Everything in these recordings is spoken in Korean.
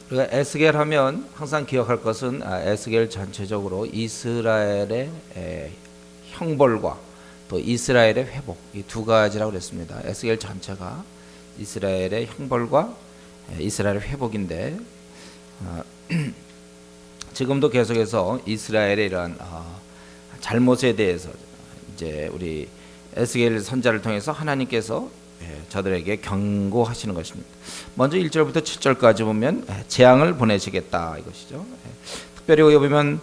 우리가 에스겔 하면 항상 기억할 것은 에스겔 전체적으로 이스라엘의 형벌과 또 이스라엘의 회복, 이 두 가지라고 그랬습니다. 에스겔 전체가 이스라엘의 형벌과 이스라엘의 회복인데 지금도 계속해서 이스라엘의 이러한 잘못에 대해서 이제 우리 에스겔 선자를 통해서 하나님께서 저들에게 경고하시는 것입니다. 먼저 1절부터 7절까지 보면 재앙을 보내시겠다 이것이죠. 특별히 여기 보면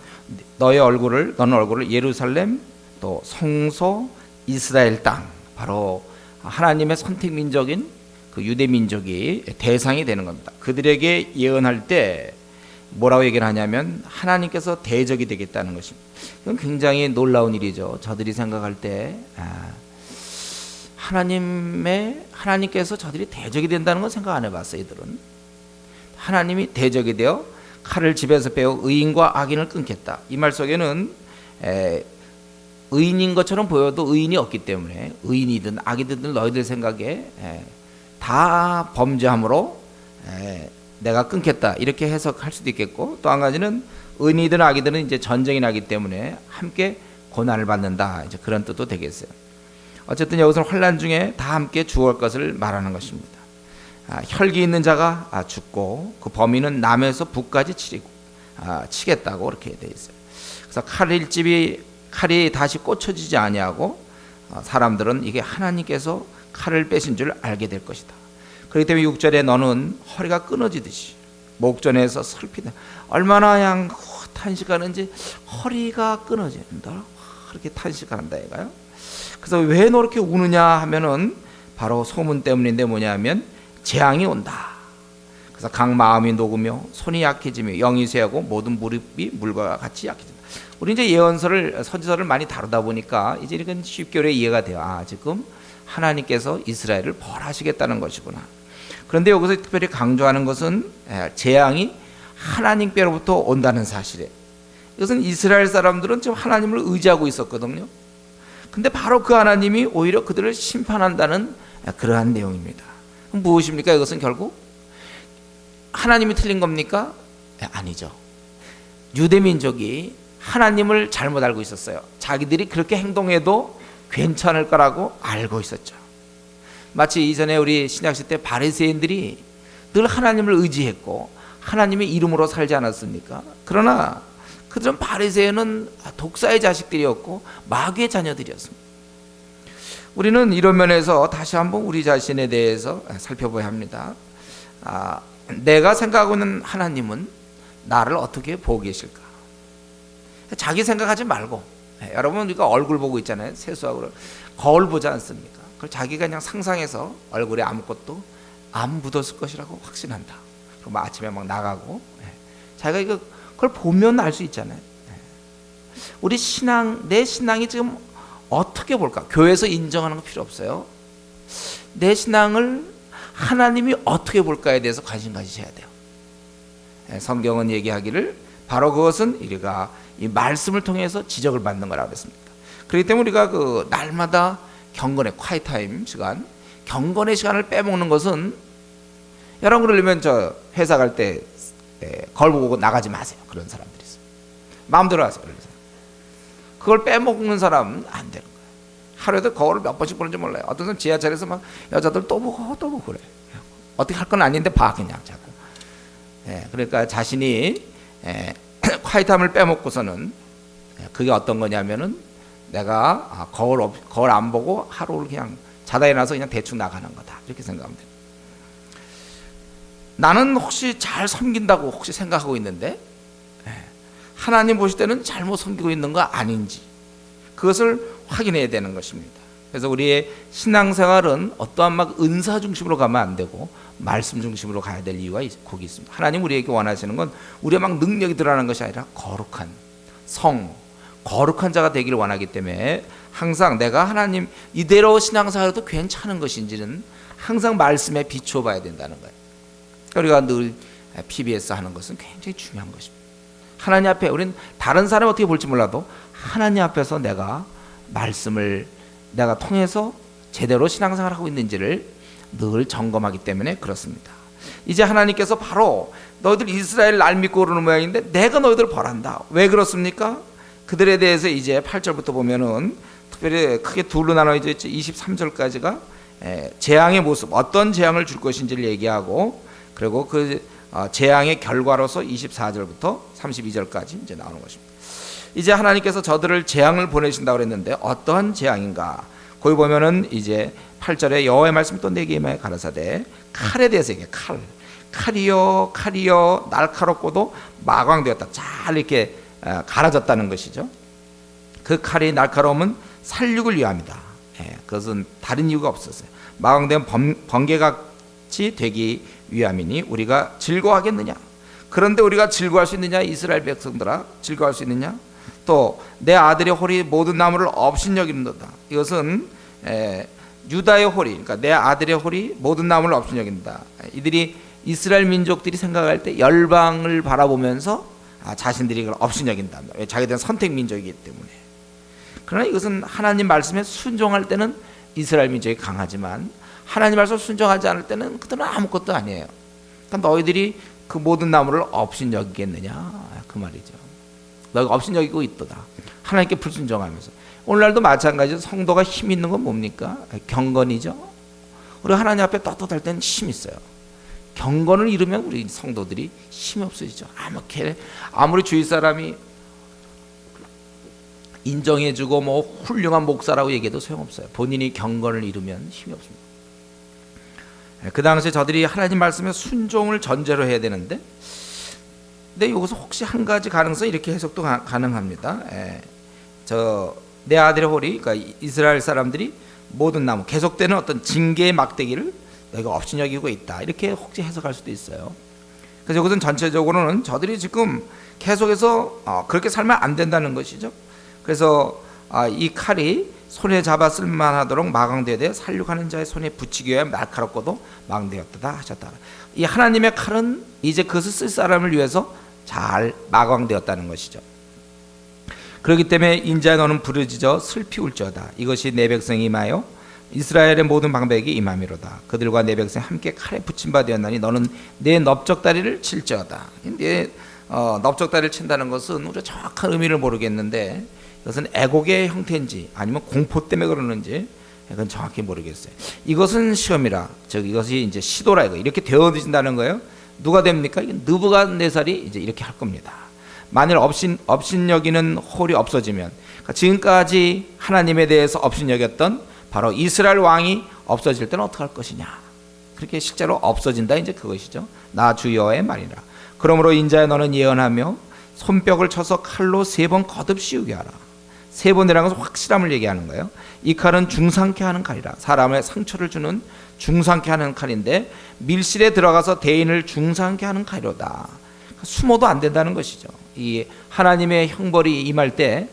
너는 얼굴을 예루살렘 또 성소 이스라엘 땅, 바로 하나님의 선택 민족인 그 유대 민족이 대상이 되는 겁니다. 그들에게 예언할 때 뭐라고 얘기를 하냐면 하나님께서 대적이 되겠다는 것입니다. 이건 굉장히 놀라운 일이죠. 저들이 생각할 때 하나님께서 저들이 대적이 된다는 건 생각 안 해봤어요. 이들은 하나님이 대적이 되어 칼을 집에서 빼어 의인과 악인을 끊겠다. 이 말 속에는 의인인 것처럼 보여도 의인이 없기 때문에 의인이든 악이든 너희들 생각에 다 범죄함으로 내가 끊겠다 이렇게 해석할 수도 있겠고, 또 한 가지는 의인이든 악이든 이제 전쟁이 나기 때문에 함께 고난을 받는다, 이제 그런 뜻도 되겠어요. 어쨌든 여기서 환난 중에 다 함께 죽을 것을 말하는 것입니다. 혈기 있는 자가 죽고 그 범인은 남에서 북까지 치겠다고 그렇게 되어 있어요. 그래서 칼이 다시 꽂혀지지 아니하고 사람들은 이게 하나님께서 칼을 빼신 줄 알게 될 것이다. 그렇기 때문에 6절에 너는 허리가 끊어지듯이 목전에서 슬피다. 얼마나 그냥 탄식하는지 허리가 끊어진다. 그렇게 탄식한다 이거요. 그래서 왜 이렇게 우느냐 하면은 바로 소문 때문인데 뭐냐면 재앙이 온다. 그래서 각 마음이 녹으며 손이 약해지며 영이 쇠하고 모든 무릎이 물과 같이 약해진다. 우리 이제 서지서를 많이 다루다 보니까 이제 이건 쉽게 이해가 돼요. 지금 하나님께서 이스라엘을 벌하시겠다는 것이구나. 그런데 여기서 특별히 강조하는 것은 재앙이 하나님께로부터 온다는 사실이에요. 이것은 이스라엘 사람들은 지금 하나님을 의지하고 있었거든요. 근데 바로 그 하나님이 오히려 그들을 심판한다는 그러한 내용입니다. 그럼 무엇입니까? 이것은 결국 하나님이 틀린 겁니까? 아니죠. 유대민족이 하나님을 잘못 알고 있었어요. 자기들이 그렇게 행동해도 괜찮을 거라고 알고 있었죠. 마치 이전에 우리 신약시대 때 바리새인들이 늘 하나님을 의지했고 하나님의 이름으로 살지 않았습니까? 그러나 그들은 바리새인은 독사의 자식들이었고 마귀의 자녀들이었습니다. 우리는 이런 면에서 다시 한번 우리 자신에 대해서 살펴봐야 합니다. 내가 생각하고 있는 하나님은 나를 어떻게 보고 계실까? 자기 생각하지 말고, 여러분 우리가 얼굴 보고 있잖아요. 세수하고 거울 보지 않습니까? 그걸 자기가 그냥 상상해서 얼굴에 아무것도 안 묻었을 것이라고 확신한다. 그럼 아침에 막 나가고 자기가 그걸 보면 알 수 있잖아요. 우리 내 신앙이 지금 어떻게 볼까? 교회에서 인정하는 거 필요 없어요. 내 신앙을 하나님이 어떻게 볼까에 대해서 관심 가지셔야 돼요. 성경은 얘기하기를 바로 그것은 우리가 이 말씀을 통해서 지적을 받는 거라고 그랬습니다. 그렇기 때문에 우리가 그 날마다 경건의 콰이타임 시간, 경건의 시간을 빼먹는 것은, 여러분 그러려면 저 회사 갈 때 거울 보고 나가지 마세요. 그런 사람들이 있어요. 마음대로 하세요. 그걸 빼먹는 사람은 안 되는 거예요. 하루에도 거울을 몇 번씩 보는지 몰라요. 어떤 사람 지하철에서 막 여자들 또 보고 그래. 어떻게 할 건 아닌데 봐 그냥 자꾸. 그러니까 자신이 콰이타임을 빼먹고서는 그게 어떤 거냐면은 내가 거울 안 보고 하루를 그냥 자다 일어나서 그냥 대충 나가는 거다, 이렇게 생각하면 돼요. 나는 혹시 잘 섬긴다고 혹시 생각하고 있는데 하나님 보실 때는 잘못 섬기고 있는 거 아닌지, 그것을 확인해야 되는 것입니다. 그래서 우리의 신앙생활은 어떠한 막 은사 중심으로 가면 안 되고 말씀 중심으로 가야 될 이유가 거기 있습니다. 하나님 우리에게 원하시는 건 우리의 막 능력이 드러나는 것이 아니라 거룩한 자가 되기를 원하기 때문에 항상 내가 하나님 이대로 신앙생활해도 괜찮은 것인지는 항상 말씀에 비추어 봐야 된다는 거예요. 우리가 늘 PBS 하는 것은 굉장히 중요한 것입니다. 하나님 앞에, 우리는 다른 사람이 어떻게 볼지 몰라도 하나님 앞에서 내가 말씀을 내가 통해서 제대로 신앙생활을 하고 있는지를 늘 점검하기 때문에 그렇습니다. 이제 하나님께서 바로 너희들 이스라엘 날 믿고 그러는 모양인데 내가 너희들 벌한다. 왜 그렇습니까? 그들에 대해서 이제 8절부터 보면은 특별히 크게 둘로 나눠져 있죠. 23절까지가 재앙의 모습, 어떤 재앙을 줄 것인지를 얘기하고, 그리고 그 재앙의 결과로서 24절부터 32절까지 이제 나오는 것입니다. 이제 하나님께서 저들을 재앙을 보내신다고 그랬는데 어떠한 재앙인가? 거기 보면은 이제 8절에 여호와의 말씀이 또 내게 임하여 가라사대, 칼에 대해서 얘기해. 칼이여 날카롭고도 마광되었다. 잘 이렇게 갈아졌다는 것이죠. 그 칼이 날카로움은 살육을 위함이다. 그것은 다른 이유가 없었어요. 마광된 번개같이 되기 위함이니 우리가 즐거워하겠느냐? 그런데 우리가 즐거워할 수 있느냐? 이스라엘 백성들아, 즐거워할 수 있느냐? 또 내 아들의 홀이 모든 나무를 업신여기는도다. 이것은 유다의 홀이, 그러니까 내 아들의 홀이 모든 나무를 업신여긴다. 이들이 이스라엘 민족들이 생각할 때 열방을 바라보면서 자신들이 이걸 업신여긴다. 왜? 자기들은 선택 민족이기 때문에. 그러나 이것은 하나님 말씀에 순종할 때는 이스라엘 민족이 강하지만 하나님 말씀을 순종하지 않을 때는 그들은 아무것도 아니에요. 그러니까 너희들이 그 모든 나무를 업신여기겠느냐, 그 말이죠. 너희가 업신여기고 있도다. 하나님께 불순종하면서. 오늘날도 마찬가지로 성도가 힘 있는 건 뭡니까? 경건이죠. 우리 하나님 앞에 떳떳할 때는 힘 있어요. 경건을 잃으면 우리 성도들이 힘이 없어지죠. 아무리 주위 사람이 인정해주고 뭐 훌륭한 목사라고 얘기해도 소용없어요. 본인이 경건을 잃으면 힘이 없습니다. 그 당시에 저들이 하나님 말씀에 순종을 전제로 해야 되는데, 근데 여기서 혹시 한 가지 가능성이 이렇게 해석도 가능합니다. 내 아들의 홀이, 그러니까 이스라엘 사람들이 모든 나무, 계속되는 어떤 징계의 막대기를 너희가 업신여기고 있다, 이렇게 혹시 해석할 수도 있어요. 그래서 이것은 전체적으로는 저들이 지금 계속해서 그렇게 살면 안 된다는 것이죠. 그래서 이 칼이 손에 잡아 쓸만하도록 마광되되 살육하는 자의 손에 붙이기 위해 날카롭고도 마광되었다 하셨다. 이 하나님의 칼은 이제 그것을 쓸 사람을 위해서 잘 마광되었다는 것이죠. 그렇기 때문에 인자야 너는 부르짖어 슬피 울지어다. 이것이 내 백성이 임하여 이스라엘의 모든 방백이 임함이로다. 그들과 내 백성이 함께 칼에 붙임 바 되었나니 너는 내 넓적다리를 칠지어다. 내 넓적다리를 친다는 것은 우리가 정확한 의미를 모르겠는데 이것은 애곡의 형태인지 아니면 공포 때문에 그러는지 그건 정확히 모르겠어요. 이것은 시험이라, 즉 이것이 이제 시도라, 이렇게 되어진다는 거예요. 누가 됩니까? 느부갓네살이 이제 이렇게 할 겁니다. 만일 업신여기는 홀이 없어지면, 그러니까 지금까지 하나님에 대해서 업신여겼던 바로 이스라엘 왕이 없어질 때는 어떻게 할 것이냐, 그렇게 실제로 없어진다, 이제 그것이죠. 나 주 여호와의 말이라. 그러므로 인자야 너는 예언하며 손뼉을 쳐서 칼로 3번 거듭 씌우게 하라. 3번이라는 것은 확실함을 얘기하는 거예요. 이 칼은 중상케 하는 칼이라. 사람의 상처를 주는 중상케 하는 칼인데 밀실에 들어가서 대인을 중상케 하는 칼이로다. 숨어도 안 된다는 것이죠. 이 하나님의 형벌이 임할 때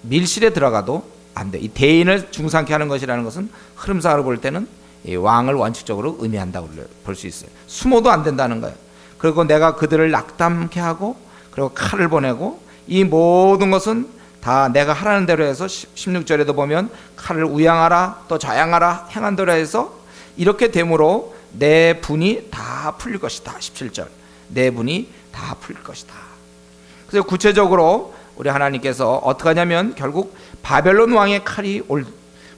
밀실에 들어가도 안 돼. 이 대인을 중상케 하는 것이라는 것은 흐름상으로 볼 때는 이 왕을 원칙적으로 의미한다고 볼 수 있어요. 숨어도 안 된다는 거예요. 그리고 내가 그들을 낙담케 하고 그리고 칼을 보내고, 이 모든 것은 다 내가 하라는 대로 해서 16절에도 보면 칼을 우양하라 또 좌양하라 행한 대로 해서 이렇게 되므로 내 분이 다 풀릴 것이다. 17절 내 분이 다 풀릴 것이다. 그래서 구체적으로 우리 하나님께서 어떻게 하냐면 결국 바벨론 왕의 칼이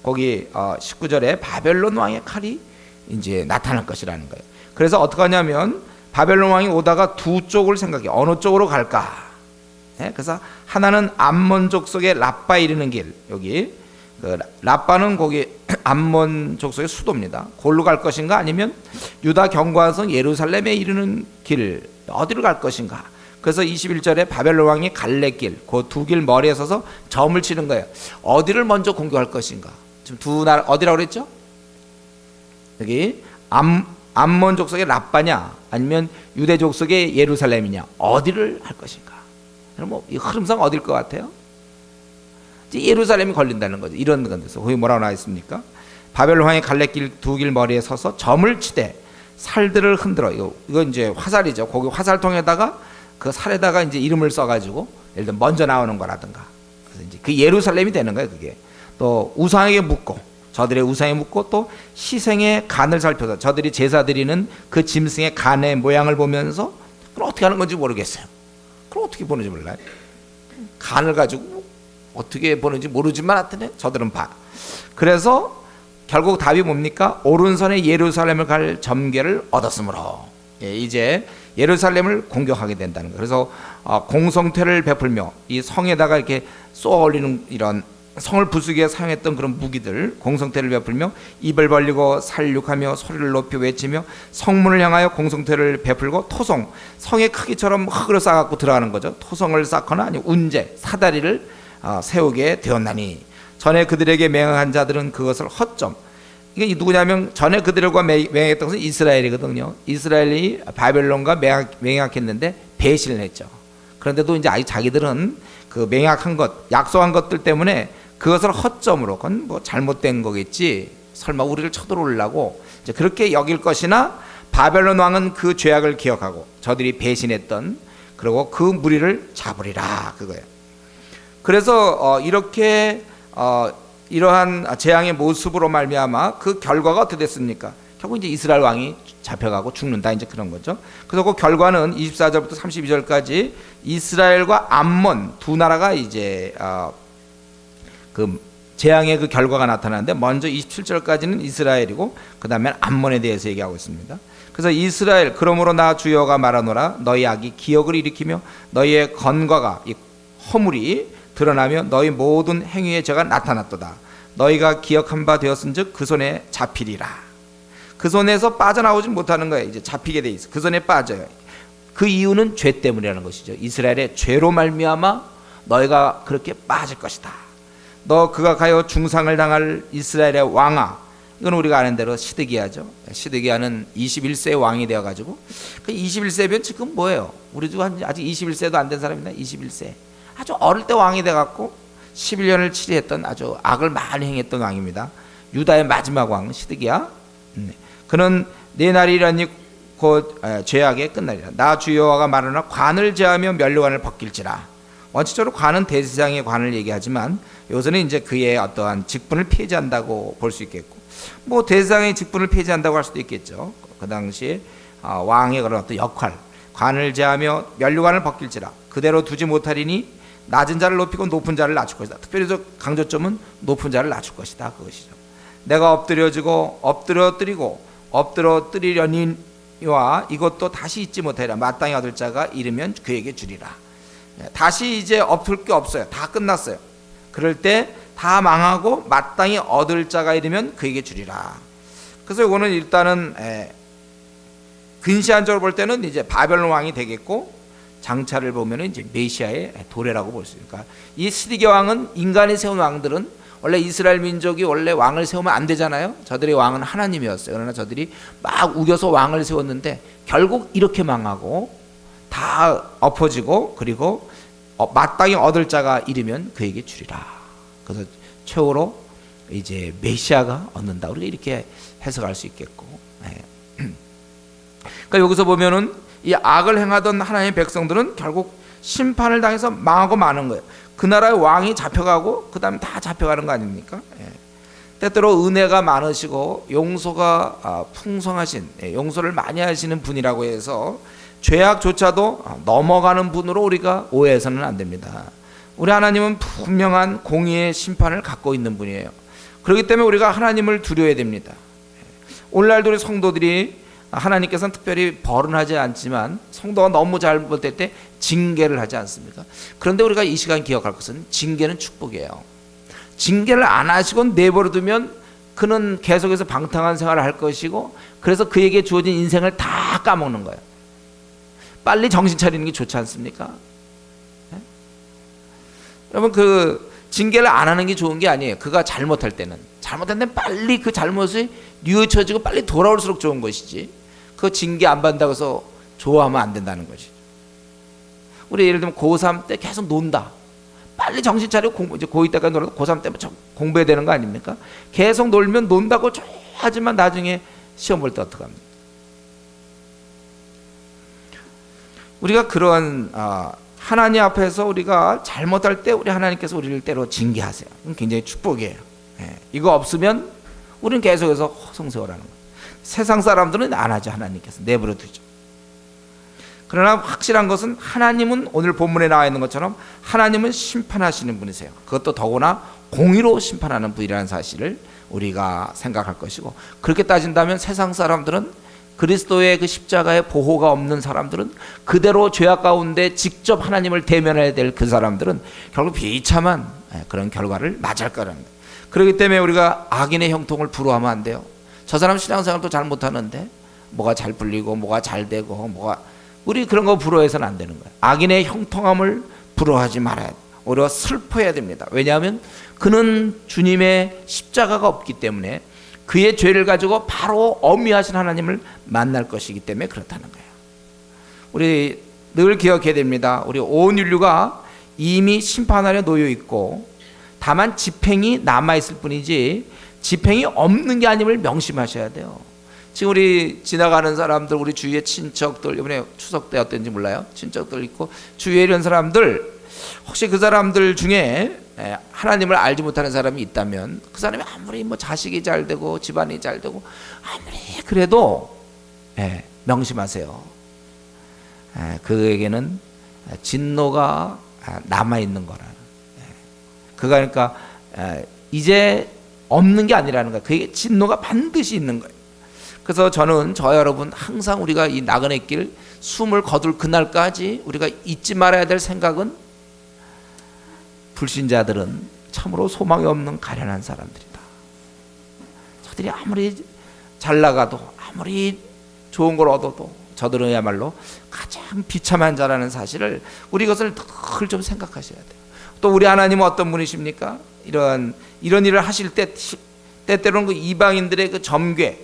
거기 19절에 바벨론 왕의 칼이 이제 나타날 것이라는 거예요. 그래서 어떻게 하냐면 바벨론 왕이 오다가 두 쪽을 생각해. 어느 쪽으로 갈까? 그래서 하나는 암몬 족속의 라빠 이르는 길, 여기 그 라빠는 거기 암몬 족속의 수도입니다. 골로 갈 것인가, 아니면 유다 경과성 예루살렘에 이르는 길, 어디로 갈 것인가? 그래서 21절에 바벨론 왕이 갈래길, 그 두 길 머리에 서서 점을 치는 거예요. 어디를 먼저 공격할 것인가? 지금 두 나라 어디라고 그랬죠? 여기 암몬 족속의 라빠냐, 아니면 유대 족속의 예루살렘이냐, 어디를 할 것인가? 그럼 뭐 이 흐름상 어딜 것 같아요? 이제 예루살렘이 걸린다는 거죠. 이런 건데서 거기 뭐라고 나와 있습니까? 바벨론 왕의 갈래길 두 길 머리에 서서 점을 치되 살들을 흔들어. 이거 이제 화살이죠. 거기 화살통에다가 그 살에다가 이제 이름을 써가지고 예를 들면 먼저 나오는 거라든가. 그래서 이제 그 예루살렘이 되는 거예요. 그게 또 우상에게 묻고 저들의 우상에 묻고 또 희생의 간을 살펴서 저들이 제사 드리는 그 짐승의 간의 모양을 보면서 그걸 어떻게 하는 건지 모르겠어요. 그걸 어떻게 보는지 몰라요. 간을 가지고 어떻게 보는지 모르지만 하여튼 저들은 봐. 그래서 결국 답이 뭡니까? 오른손에 예루살렘을 갈 점괘를 얻었으므로 이제 예루살렘을 공격하게 된다는 거예요. 그래서 공성퇴를 베풀며 이 성에다가 이렇게 쏘아 올리는 이런 성을 부수기 위해 사용했던 그런 무기들, 공성퇴를 베풀며 입을 벌리고 살육하며 소리를 높여 외치며 성문을 향하여 공성퇴를 베풀고 토성, 성의 크기처럼 흙으로 쌓아갖고 들어가는 거죠. 토성을 쌓거나 아니면 운제, 사다리를 세우게 되었나니 전에 그들에게 맹약한 자들은 그것을 허점. 이게 누구냐면 전에 그들과 맹약했던 것은 이스라엘이거든요. 이스라엘이 바벨론과 맹약했는데 배신을 했죠. 그런데도 이제 아직 자기들은 그 맹약한 것, 약속한 것들 때문에 그것을 허점으로, 그건 뭐 잘못된 거겠지, 설마 우리를 쳐들어오려고 이제 그렇게 여길 것이나, 바벨론 왕은 그 죄악을 기억하고 저들이 배신했던, 그리고 그 무리를 잡으리라, 그거예요. 그래서 이렇게 이러한 재앙의 모습으로 말미암아 그 결과가 어떻게 됐습니까? 결국 이제 이스라엘 왕이 잡혀가고 죽는다, 이제 그런 거죠. 그래서 그 결과는 24절부터 32절까지 이스라엘과 암몬 두 나라가 이제 그 재앙의 그 결과가 나타나는데, 먼저 27절까지는 이스라엘이고 그 다음에 암몬에 대해서 얘기하고 있습니다. 그래서 이스라엘, 그러므로 나 주여가 말하노라, 너희 악이 기억을 일으키며 너희의 건과가 이 허물이 드러나며 너희 모든 행위의 죄가 나타났도다. 너희가 기억한 바 되었은즉 그 손에 잡히리라. 그 손에서 빠져나오지 못하는 거예요. 이제 잡히게 돼 있어. 그 손에 빠져요. 그 이유는 죄 때문이라는 것이죠. 이스라엘의 죄로 말미암아 너희가 그렇게 빠질 것이다. 너 극악하여 중상을 당할 이스라엘의 왕아. 이건 우리가 아는 대로 시드기야죠. 시드기야는 21세 왕이 되어가지고, 그 21세면 지금 뭐예요? 우리도 아직 21세도 안 된 사람이나 21세. 아주 어릴 때 왕이 돼갖고 11년을 치리했던 아주 악을 많이 행했던 왕입니다. 유다의 마지막 왕 시드기야. 그는 내 날이 이르니 곧 죄악에 끝나리라. 나 주여와가 말하나 관을 제하며 면류관을 벗길지라. 원칙적으로 관은 대제사장의 관을 얘기하지만 요새는 이제 그의 어떠한 직분을 폐지한다고 볼 수 있겠고, 뭐 대제사장의 직분을 폐지한다고 할 수도 있겠죠. 그 당시 왕의 그런 어떤 역할, 관을 제하며 면류관을 벗길지라. 그대로 두지 못하리니 낮은 자를 높이고 높은 자를 낮출 것이다. 특별히 저 강조점은 높은 자를 낮출 것이다, 그것이죠. 내가 엎드려지고 엎드려뜨리고 엎드려뜨리려니와 이것도 다시 잊지 못하리라. 마땅히 얻을 자가 이르면 그에게 주리라. 다시 이제 엎을 게 없어요. 다 끝났어요. 그럴 때 다 망하고 마땅히 얻을 자가 이르면 그에게 주리라. 그래서 이거는 일단은 근시안적으로 볼 때는 이제 바벨론 왕이 되겠고, 장차를 보면은 이제 메시아의 도래라고 볼 수 있으니까, 이 시드기야 왕은, 인간이 세운 왕들은 원래 이스라엘 민족이 원래 왕을 세우면 안 되잖아요. 저들의 왕은 하나님이었어요. 그러나 저들이 막 우겨서 왕을 세웠는데 결국 이렇게 망하고 다 엎어지고, 그리고 마땅히 얻을 자가 이르면 그에게 주리라. 그래서 최후로 이제 메시아가 얻는다, 우리가 이렇게 해석할 수 있겠고. 그러니까 여기서 보면은 이 악을 행하던 하나님의 백성들은 결국 심판을 당해서 망하고 마는 거예요. 그 나라의 왕이 잡혀가고 그 다음에 다 잡혀가는 거 아닙니까? 때때로 은혜가 많으시고 용서가 풍성하신, 용서를 많이 하시는 분이라고 해서 죄악조차도 넘어가는 분으로 우리가 오해해서는 안 됩니다. 우리 하나님은 분명한 공의의 심판을 갖고 있는 분이에요. 그렇기 때문에 우리가 하나님을 두려워해야 됩니다. 오늘날도 우리 성도들이, 하나님께서는 특별히 벌은 하지 않지만 성도가 너무 잘못될 때 징계를 하지 않습니까? 그런데 우리가 이 시간 기억할 것은 징계는 축복이에요. 징계를 안 하시고 내버려두면 그는 계속해서 방탕한 생활을 할 것이고, 그래서 그에게 주어진 인생을 다 까먹는 거예요. 빨리 정신 차리는 게 좋지 않습니까? 여러분, 그 징계를 안 하는 게 좋은 게 아니에요. 그가 잘못할 때는 빨리 그 잘못이 뉘우쳐지고 빨리 돌아올수록 좋은 것이지, 그 징계 안 받는다고 해서 좋아하면 안 된다는 것이죠. 우리 예를 들면 고3 때 계속 논다. 빨리 정신 차리고 이제 고2 때까지 놀아도 고3 때면 공부해야 되는 거 아닙니까? 계속 놀면 논다고 하지만 나중에 시험 볼 때 어떡합니까? 우리가 그런 하나님 앞에서 우리가 잘못할 때 우리 하나님께서 우리를 때로 징계하세요. 굉장히 축복이에요. 이거 없으면 우리는 계속해서 허송세월하는 거예요. 세상 사람들은 안 하죠. 하나님께서 내버려 두죠. 그러나 확실한 것은 하나님은 오늘 본문에 나와 있는 것처럼 하나님은 심판하시는 분이세요. 그것도 더구나 공의로 심판하는 분이라는 사실을 우리가 생각할 것이고, 그렇게 따진다면 세상 사람들은, 그리스도의 그 십자가의 보호가 없는 사람들은, 그대로 죄악 가운데 직접 하나님을 대면해야 될 그 사람들은 결국 비참한 그런 결과를 맞을 거라는 거예요. 그렇기 때문에 우리가 악인의 형통을 부러워하면 안 돼요. 저 사람 신앙생활도 잘 못하는데 뭐가 잘 풀리고 뭐가 잘 되고 우리 그런 거 부러워해서는 안 되는 거예요. 악인의 형통함을 부러워하지 말아야 돼요. 오히려 슬퍼해야 됩니다. 왜냐하면 그는 주님의 십자가가 없기 때문에 그의 죄를 가지고 바로 엄위하신 하나님을 만날 것이기 때문에 그렇다는 거예요. 우리 늘 기억해야 됩니다. 우리 온 인류가 이미 심판 아래 놓여 있고 다만 집행이 남아있을 뿐이지 집행이 없는 게 아님을 명심하셔야 돼요. 지금 우리 지나가는 사람들, 우리 주위의 친척들, 이번에 추석 때 어땠는지 몰라요. 친척들 있고 주위에 이런 사람들, 혹시 그 사람들 중에 하나님을 알지 못하는 사람이 있다면 그 사람이 아무리 뭐 자식이 잘 되고 집안이 잘 되고 아무리 그래도 명심하세요. 그에게는 진노가 남아있는 거라. 그가 그러니까 이제 없는 게 아니라는 거예요. 그에게 진노가 반드시 있는 거예요. 그래서 저는 저 여러분 항상 우리가 이 나그네 길 숨을 거둘 그날까지 우리가 잊지 말아야 될 생각은, 불신자들은 참으로 소망이 없는 가련한 사람들이다. 저들이 아무리 잘 나가도 아무리 좋은 걸 얻어도 저들은야말로 가장 비참한 자라는 사실을, 우리 이것을 늘 좀 생각하셔야 돼요. 또 우리 하나님은 어떤 분이십니까? 이런 일을 하실 때 때때로는 그 이방인들의 그 점괘,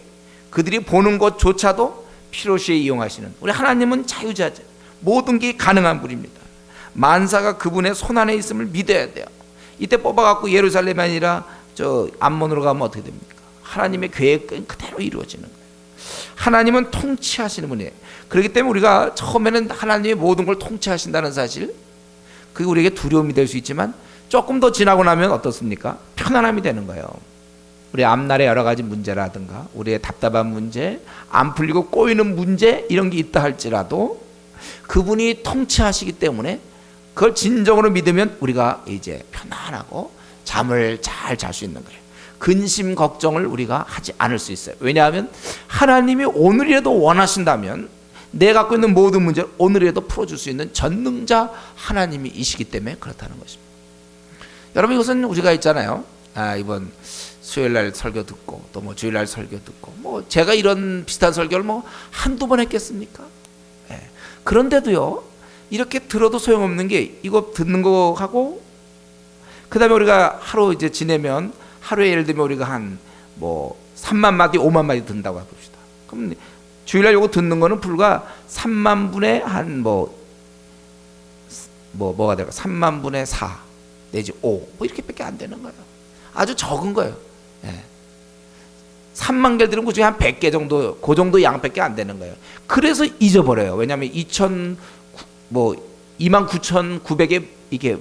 그들이 보는 것조차도 필요시에 이용하시는 우리 하나님은 자유자재, 모든 게 가능한 분입니다. 만사가 그분의 손안에 있음을 믿어야 돼요. 이때 뽑아갖고 예루살렘이 아니라 저 암몬으로 가면 어떻게 됩니까? 하나님의 계획은 그대로 이루어지는 거예요. 하나님은 통치하시는 분이에요. 그렇기 때문에 우리가 처음에는 하나님의 모든 걸 통치하신다는 사실, 그게 우리에게 두려움이 될 수 있지만 조금 더 지나고 나면 어떻습니까? 편안함이 되는 거예요. 우리 앞날의 여러 가지 문제라든가 우리의 답답한 문제, 안 풀리고 꼬이는 문제, 이런 게 있다 할지라도 그분이 통치하시기 때문에 그걸 진정으로 믿으면 우리가 이제 편안하고 잠을 잘 잘 수 있는 거예요. 근심 걱정을 우리가 하지 않을 수 있어요. 왜냐하면 하나님이 오늘이라도 원하신다면 내 갖고 있는 모든 문제를 오늘이라도 풀어줄 수 있는 전능자 하나님이시기 때문에 그렇다는 것입니다. 여러분, 이것은 우리가 있잖아요. 이번 수요일날 설교 듣고 또 뭐 주일날 설교 듣고 뭐 제가 이런 비슷한 설교를 뭐 한두 번 했겠습니까? 그런데도요, 이렇게 들어도 소용없는 게, 이거 듣는 거 하고 그 다음에 우리가 하루 이제 지내면 하루에 예를 들면 우리가 한 뭐 3만 마디 5만 마디 듣는다고 해봅시다. 그럼 주일날 요거 듣는 거는 불과 3만 분의 한 뭐가 될까? 3만 분의 4 내지 5 뭐 이렇게밖에 안 되는 거예요. 아주 적은 거예요. 3만 개를 들으면 그 중에 한 100개 정도, 그 정도 양밖에 안 되는 거예요. 그래서 잊어버려요. 왜냐하면 29,900에 이게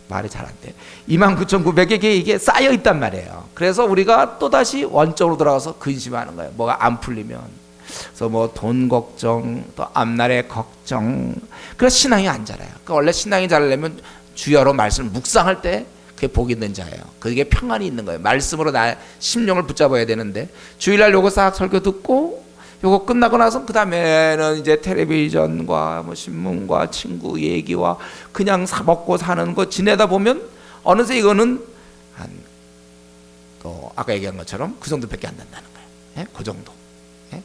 말이 잘 안 돼. 29,900에 이게 쌓여 있단 말이에요. 그래서 우리가 또 다시 원점으로 돌아가서 근심하는 거예요. 뭐가 안 풀리면. 그래서 뭐 돈 걱정, 또 앞날의 걱정. 그래서 신앙이 안 자라요. 그러니까 원래 신앙이 자라려면 주여로 말씀을 묵상할 때 그게 복이 있는 자예요. 그게 평안이 있는 거예요. 말씀으로 나의 심령을 붙잡아야 되는데, 주일날 요거 싹 설교 듣고 요거 끝나고 나서 그 다음에는 이제 텔레비전과 뭐 신문과 친구 얘기와 그냥 먹고 사는 거 지내다 보면 어느새 이거는 또 아까 얘기한 것처럼 그 정도밖에 안 된다는 거예요. 그 정도.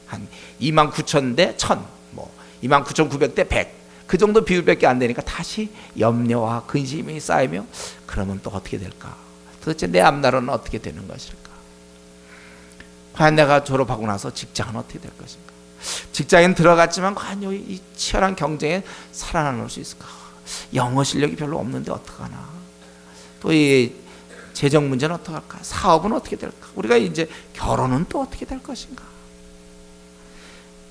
한 29,000 대 1000, 뭐 29,900 대 100. 그 정도 비율밖에 안 되니까 다시 염려와 근심이 쌓이며, 그러면 또 어떻게 될까? 도대체 내 앞날은 어떻게 되는 것일까? 과연 내가 졸업하고 나서 직장은 어떻게 될 것인가? 직장인 들어갔지만 과연 이 치열한 경쟁에 살아남을 수 있을까? 영어 실력이 별로 없는데 어떡하나? 또 이 재정 문제는 어떡할까? 사업은 어떻게 될까? 우리가 이제 결혼은 또 어떻게 될 것인가?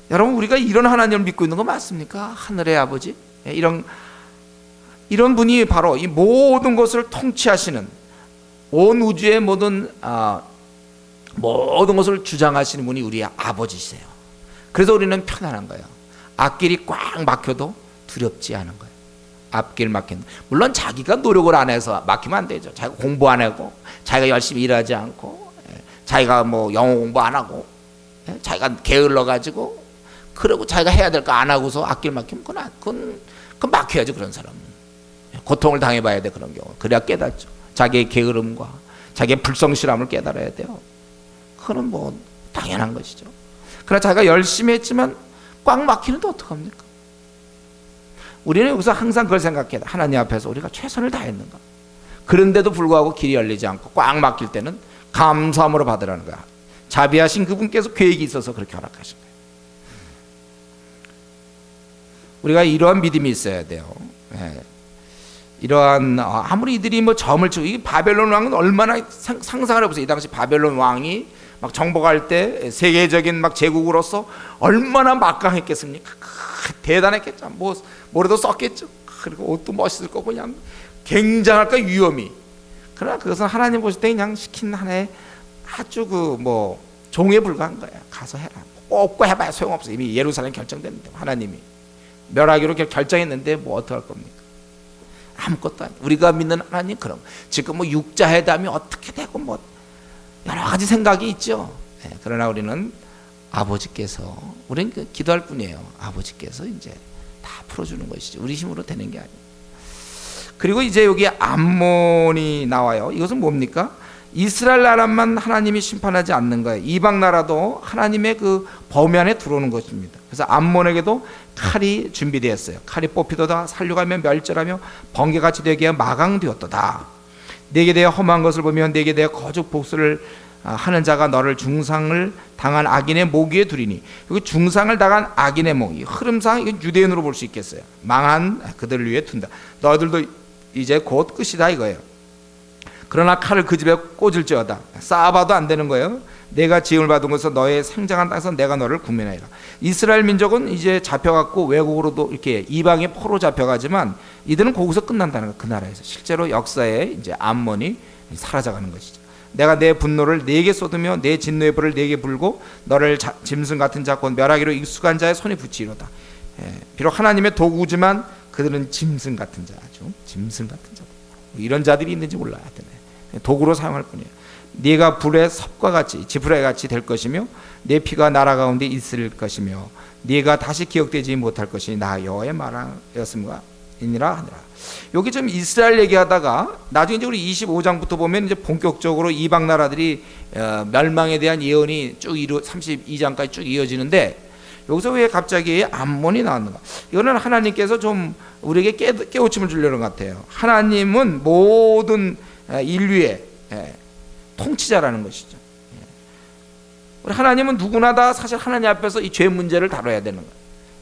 여러분, 우리가 이런 하나님을 믿고 있는 거 맞습니까? 하늘의 아버지, 이런 분이 바로 이 모든 것을 통치하시는, 온 우주의 모든 모든 것을 주장하시는 분이 우리 아버지세요. 그래서 우리는 편안한 거예요. 앞길이 꽉 막혀도 두렵지 않은 거예요. 앞길 막힌, 물론 자기가 노력을 안 해서 막히면 안 되죠. 자기가 공부 안 하고, 자기가 열심히 일하지 않고, 자기가 뭐 영어 공부 안 하고, 자기가 게을러 가지고, 그러고 자기가 해야 될 거 안 하고서 앞길 막히면 그건 막혀야죠. 그런 사람은 고통을 당해봐야 돼. 그런 경우 그래야 깨닫죠. 자기의 게으름과 자기의 불성실함을 깨달아야 돼요. 그건 뭐 당연한 것이죠. 그러나 자기가 열심히 했지만 꽉 막히는데 어떡합니까? 우리는 여기서 항상 그걸 생각해야 돼. 하나님 앞에서 우리가 최선을 다했는가? 그런데도 불구하고 길이 열리지 않고 꽉 막힐 때는 감사함으로 받으라는 거야. 자비하신 그분께서 계획이 있어서 그렇게 허락하신 거예요. 우리가 이러한 믿음이 있어야 돼요. 이러한, 아무리 이들이 뭐 점을 치고, 이 바벨론 왕은 얼마나 상상을 해보세요. 이 당시 바벨론 왕이 막 정복할 때 세계적인 막 제국으로서 얼마나 막강했겠습니까? 대단했겠죠. 뭐라도 썼겠죠. 그리고 옷도 멋있을 거고 그냥 굉장할 거 위험이. 그러나 그것은 하나님 보실 때 그냥 시킨 하나의 아주 종에 불과한 거예요. 가서 해라. 꼭 해봐야 소용없어. 이미 예루살렘 결정됐는데 하나님이 멸하기로 결정했는데 뭐 어떡할 겁니까? 아무것도 아니에요. 우리가 믿는 하나님 그럼 지금 육자회담이 어떻게 되고 여러 가지 생각이 있죠. 그러나 우리는 아버지께서, 우리는 기도할 뿐이에요. 아버지께서 이제 다 풀어주는 것이죠. 우리 힘으로 되는 게 아니에요. 그리고 이제 여기 암몬이 나와요. 이것은 뭡니까? 이스라엘 나라만 하나님이 심판하지 않는 거예요. 이방 나라도 하나님의 그 범위 안에 들어오는 것입니다. 그래서 암몬에게도 칼이 준비되었어요. 칼이 뽑히도다 살려가며 멸절하며 번개같이 되게 마강되었도다. 내게 대해 험한 것을 보면 내게 대해 거룩 복수를 하는 자가 너를 중상을 당한 악인의 목 위에 두리니, 여기 중상을 당한 악인의 목, 이 흐름상 이건 유대인으로 볼 수 있겠어요. 망한 그들을 위해 둔다. 너희들도 이제 곧 끝이다 이거예요. 그러나 칼을 그 집에 꽂을지어다. 쌓아봐도 안 되는 거예요. 내가 지음을 받은 곳에서 너의 생장한 땅에서 내가 너를 구면하리라. 이스라엘 민족은 이제 잡혀갖고 외국으로도 이렇게 이방의 포로 잡혀가지만 이들은 거기서 끝난다는 거예요. 그 나라에서 실제로 역사에 이제 암몬이 사라져가는 것이죠. 내가 내 분노를 네게 쏟으며 내 진노의 불을 네게 불고 너를 짐승 같은 자 곧 멸하기로 익숙한 자의 손에 붙이리로다. 비록 하나님의 도구지만 그들은 짐승 같은 자, 아주 짐승 같은 자. 이런 자들이 있는지 몰라야 되네. 도구로 사용할 뿐이에요. 네가 불의 섭과 같이 지푸라기 같이 될 것이며 내 피가 나라 가운데 있을 것이며 네가 다시 기억되지 못할 것이 나 여호와의 말하였음과 이니라 하니라. 여기 좀 이스라엘 얘기하다가 나중에 이제 우리 25장부터 보면 이제 본격적으로 이방 나라들이 멸망에 대한 예언이 쭉 32장까지 쭉 이어지는데 여기서 왜 갑자기 암몬이 나왔는가? 이거는 하나님께서 좀 우리에게 깨우침을 주려는 것 같아요. 하나님은 모든 인류의 통치자라는 것이죠. 우리 하나님은 누구나 다 사실 하나님 앞에서 이 죄 문제를 다뤄야 되는 거예요.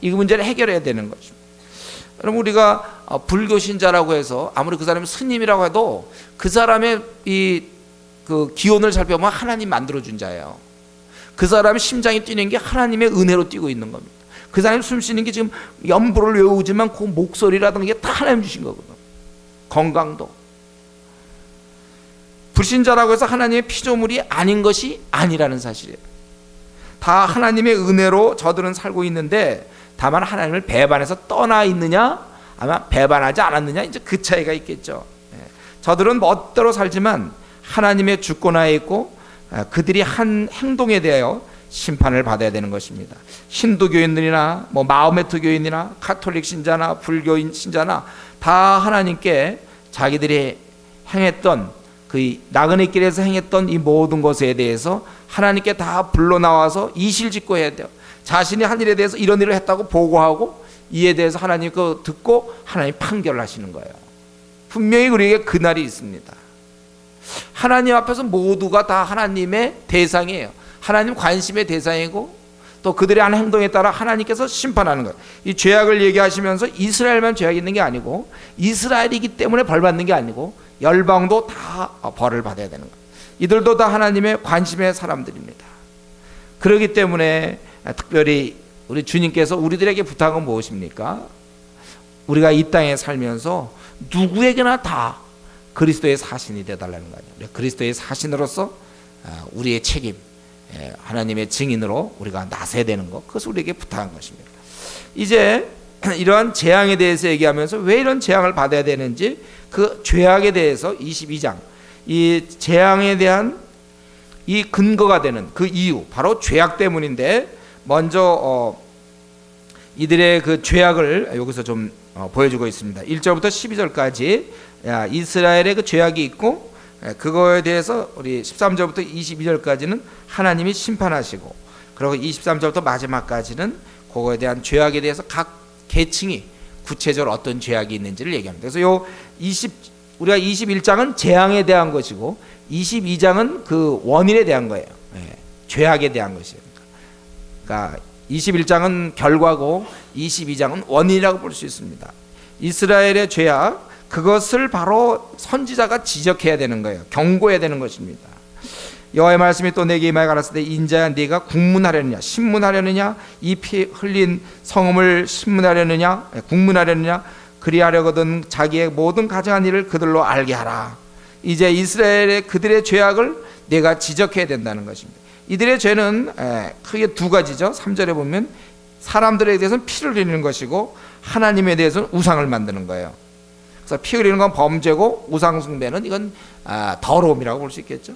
이 문제를 해결해야 되는 거죠. 여러분, 우리가 불교 신자라고 해서 아무리 그 사람이 스님이라고 해도 그 사람의 그 기원을 살펴보면 하나님 만들어준 자예요. 그 사람의 심장이 뛰는 게 하나님의 은혜로 뛰고 있는 겁니다. 그 사람이 숨 쉬는 게 지금 연부를 외우지만 그 목소리라든가 이게 다 하나님 주신 거거든요. 건강도. 불신자라고 해서 하나님의 피조물이 아닌 것이 아니라는 사실이에요. 다 하나님의 은혜로 저들은 살고 있는데 다만 하나님을 배반해서 떠나 있느냐, 아마 배반하지 않았느냐, 이제 그 차이가 있겠죠. 저들은 멋대로 살지만 하나님의 주권하에 있고 그들이 한 행동에 대하여 심판을 받아야 되는 것입니다. 힌두교인들이나 마호메트 교인이나 카톨릭 신자나 불교인 신자나 다 하나님께 자기들이 행했던 그 나그네 길에서 행했던 이 모든 것에 대해서 하나님께 다 불러 나와서 이실직고해야 돼요. 자신이 한 일에 대해서 이런 일을 했다고 보고하고 이에 대해서 하나님 그 듣고 하나님 판결을 하시는 거예요. 분명히 우리에게 그날이 있습니다. 하나님 앞에서 모두가 다 하나님의 대상이에요. 하나님 관심의 대상이고 또 그들의 한 행동에 따라 하나님께서 심판하는 거예요. 이 죄악을 얘기하시면서 이스라엘만 죄악이 있는 게 아니고 이스라엘이기 때문에 벌 받는 게 아니고 열방도 다 벌을 받아야 되는 거예요. 이들도 다 하나님의 관심의 사람들입니다. 그렇기 때문에 특별히 우리 주님께서 우리들에게 부탁은 무엇입니까? 우리가 이 땅에 살면서 누구에게나 다 그리스도의 사신이 되달라는 거 아니에요. 그리스도의 사신으로서 우리의 책임, 하나님의 증인으로 우리가 나서야 되는 것, 그것을 우리에게 부탁한 것입니다. 이제 이러한 재앙에 대해서 얘기하면서 왜 이런 재앙을 받아야 되는지, 그 죄악에 대해서 22장, 이 재앙에 대한 이 근거가 되는 그 이유, 바로 죄악 때문인데, 먼저 이들의 그 죄악을 여기서 좀 보여주고 있습니다. 1절부터 12절까지 이스라엘의 그 죄악이 있고, 그거에 대해서 우리 13절부터 22절까지는 하나님이 심판하시고, 그리고 23절부터 마지막까지는 그거에 대한 죄악에 대해서 각 계층이 구체적으로 어떤 죄악이 있는지를 얘기합니다. 그래서 우리가 21장은 재앙에 대한 것이고 22장은 그 원인에 대한 거예요. 죄악에 대한 것이에요. 그러니까 21장은 결과고 22장은 원인이라고 볼 수 있습니다. 이스라엘의 죄악, 그것을 바로 선지자가 지적해야 되는 거예요. 경고해야 되는 것입니다. 여호와의 말씀이 또 내게 임하여 가라사대, 인자야 네가 국문하려느냐 신문하려느냐, 이 피 흘린 성음을 신문하려느냐 국문하려느냐, 그리하려거든 자기의 모든 가증한 일을 그들로 알게 하라. 이제 이스라엘의 그들의 죄악을 내가 지적해야 된다는 것입니다. 이들의 죄는 크게 두 가지죠. 3절에 보면 사람들에 대해서는 피를 흘리는 것이고 하나님에 대해서는 우상을 만드는 거예요. 그래서 피 흘리는 건 범죄고 우상 숭배는 이건 더러움이라고 볼 수 있겠죠.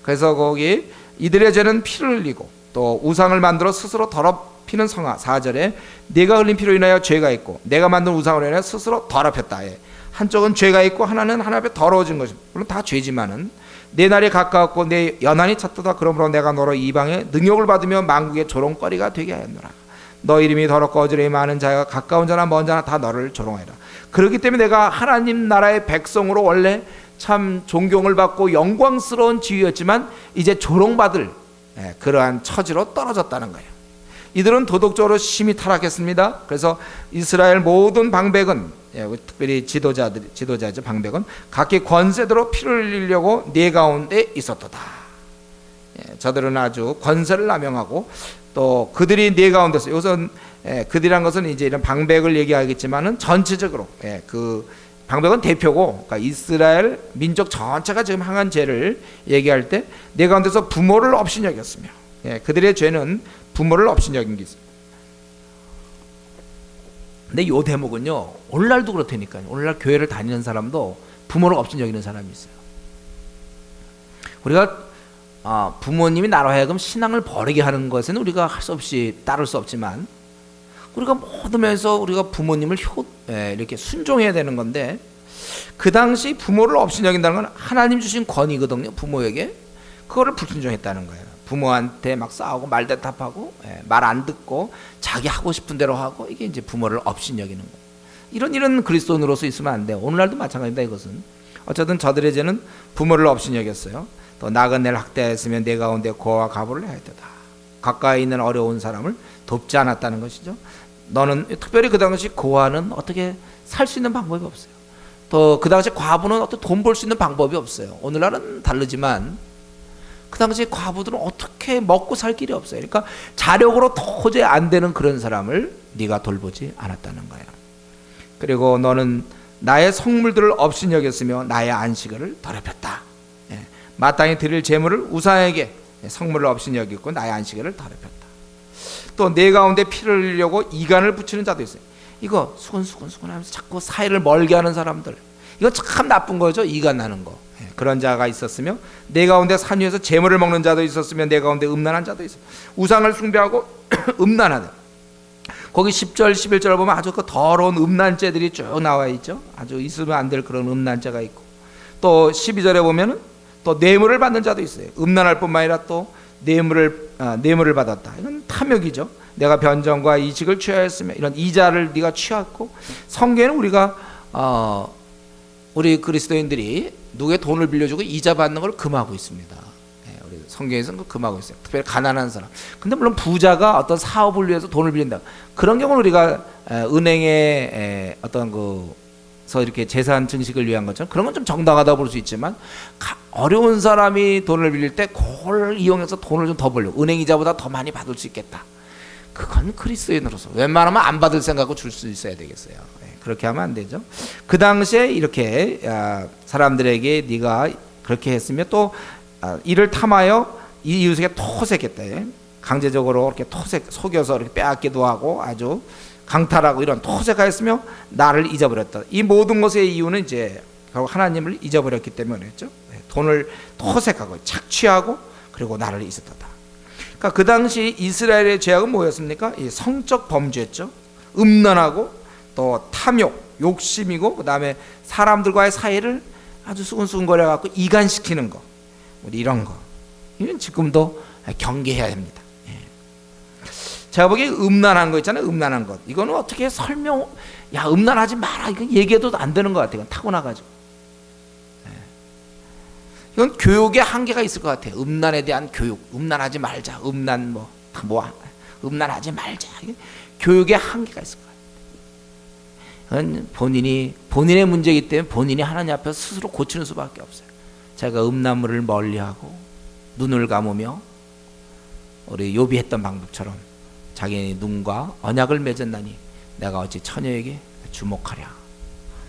그래서 거기 이들의 죄는 피를 흘리고 또 우상을 만들어 스스로 더럽히는 성화, 4절에 내가 흘린 피로 인하여 죄가 있고 내가 만든 우상으로 인하여 스스로 더럽혔다. 한쪽은 죄가 있고 하나는 하나님 앞에 더러워진 것입니다. 물론 다 죄지만은 내 날이 가까웠고 내 연한이 찼도다. 그러므로 내가 너로 이방의 능욕을 받으며 만국의 조롱거리가 되게 하였노라. 너 이름이 더럽고 어지러움이 많은 자가 가까운 자나 먼 자나 다 너를 조롱하리라. 그렇기 때문에 내가 하나님 나라의 백성으로 원래 참 존경을 받고 영광스러운 지위였지만 이제 조롱받을 그러한 처지로 떨어졌다는 거예요. 이들은 도덕적으로 심히 타락했습니다. 그래서 이스라엘 모든 방백은, 특별히 지도자죠, 방백은 각기 권세대로 피를 흘리려고 네 가운데 있었도다. 저들은 아주 권세를 남용하고 또 그들이 네 가운데서, 우선 그들이란 것은 이제 이런 방백을 얘기하겠지만은 전체적으로 그 방백은 대표고, 그러니까 이스라엘 민족 전체가 지금 행한 죄를 얘기할 때 내 가운데서 부모를 없인 여겼으며, 그들의 죄는 부모를 없인 여긴 게 있습니다. 근데 이 대목은요, 오늘날도 그렇다니까요. 오늘날 교회를 다니는 사람도 부모를 없인 여기는 사람이 있어요. 우리가 부모님이 나로 하여금 신앙을 버리게 하는 것은 우리가 할 수 없이 따를 수 없지만, 우리가 모든 면에서 우리가 부모님을 이렇게 순종해야 되는 건데, 그 당시 부모를 없인 여긴다는 건 하나님 주신 권위거든요. 부모에게 그거를 불순종했다는 거예요. 부모한테 막 싸우고 말대답하고 말 안 듣고 자기 하고 싶은 대로 하고, 이게 이제 부모를 없인 여기는 거예요. 이런 일은 그리스도인으로서 있으면 안 돼요. 오늘날도 마찬가지다. 이것은 어쨌든 저들의 죄는 부모를 없인 여겼어요. 또 나그네를 학대했으면 내 가운데 고와 가부를 하였다. 가까이 있는 어려운 사람을 돕지 않았다는 것이죠. 너는, 특별히 그 당시 고아는 어떻게 살 수 있는 방법이 없어요. 또 그 당시 과부는 어떻게 돈 벌 수 있는 방법이 없어요. 오늘날은 다르지만 그 당시 과부들은 어떻게 먹고 살 길이 없어요. 그러니까 자력으로 도저히 안 되는 그런 사람을 네가 돌보지 않았다는 거예요. 그리고 너는 나의 성물들을 없인 여겼으며 나의 안식일을 더럽혔다. 마땅히 드릴 제물을 우상에게 성물을 없인 여겼고 나의 안식일을 더럽혔다. 또 내 가운데 피를 흘리려고 이간을 붙이는 자도 있어요. 이거 수근수근 하면서 자꾸 사이를 멀게 하는 사람들, 이거 참 나쁜 거죠. 이간 나는 거. 그런 자가 있었으며 내 가운데 산 위에서 재물을 먹는 자도 있었으며 내 가운데 음란한 자도 있어. 우상을 숭배하고 음란하다. 거기 10절 11절을 보면 아주 그 더러운 음란죄들이 쭉 나와 있죠. 아주 있으면 안 될 그런 음란죄가 있고, 또 12절에 보면은 또 뇌물을 받는 자도 있어요. 음란할 뿐만 아니라 또 뇌물을 받았다. 이건 탐욕이죠. 내가 변정과 이직을 취하였으며, 이런 이자를 네가 취하고. 성경에는 우리가 우리 그리스도인들이 누구의 돈을 빌려주고 이자 받는 걸 금하고 있습니다. 우리 성경에서는 금하고 있어요. 특별히 가난한 사람. 근데 물론 부자가 어떤 사업을 위해서 돈을 빌린다, 그런 경우는 우리가 은행에 어떤 그서 이렇게 재산 증식을 위한 것처럼 그런 건 좀 정당하다 볼 수 있지만, 어려운 사람이 돈을 빌릴 때 그걸 이용해서 돈을 좀 더 벌려고 은행 이자보다 더 많이 받을 수 있겠다, 그건 그리스도인으로서 웬만하면 안 받을 생각하고 줄 수 있어야 되겠어요. 그렇게 하면 안 되죠. 그 당시에 이렇게 사람들에게 네가 그렇게 했으며, 또 이를 탐하여 이 이웃에게 토색했다. 강제적으로 이렇게 속여서 이렇게 빼앗기도 하고 아주 강탈하고 이런 토색하였으며 나를 잊어버렸다. 이 모든 것의 이유는 이제 결국 하나님을 잊어버렸기 때문이었죠. 돈을 토색하고 착취하고 그리고 나를 잊었다. 그러니까 그 당시 이스라엘의 죄악은 뭐였습니까? 이 성적 범죄였죠. 음란하고 또 탐욕, 욕심이고 그다음에 사람들과의 사이를 아주 수근수근거려 갖고 이간시키는 거, 우리 이런 거. 이건 지금도 경계해야 됩니다. 제가 보기에 음란한 거 있잖아요. 음란한 것. 이거는 어떻게 야 음란하지 마라. 이건 얘기해도 안 되는 것 같아요. 타고나가지고. 이건 교육의 한계가 있을 것 같아요. 음란에 대한 교육. 음란하지 말자. 음란하지 말자. 교육의 한계가 있을 것 같아요. 그건 본인의 문제이기 때문에 본인이 하나님 앞에서 스스로 고치는 수밖에 없어요. 제가 음란물을 멀리하고 눈을 감으며 우리 욥이 했던 방법처럼 자기 눈과 언약을 맺었나니 내가 어찌 처녀에게 주목하랴.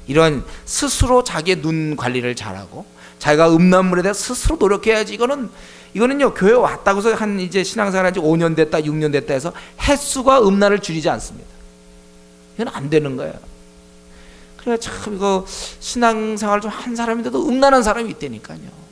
이런 스스로 자기의 눈 관리를 잘하고 자기가 음란물에 대해 스스로 노력해야지. 이거는요 교회 왔다고 해서 한 이제 신앙생활 한 지 5년 됐다 6년 됐다 해서 횟수가 음란을 줄이지 않습니다. 이건 안 되는 거예요. 그래 참 이거 신앙생활 좀 한 사람인데도 음란한 사람이 있다니까요.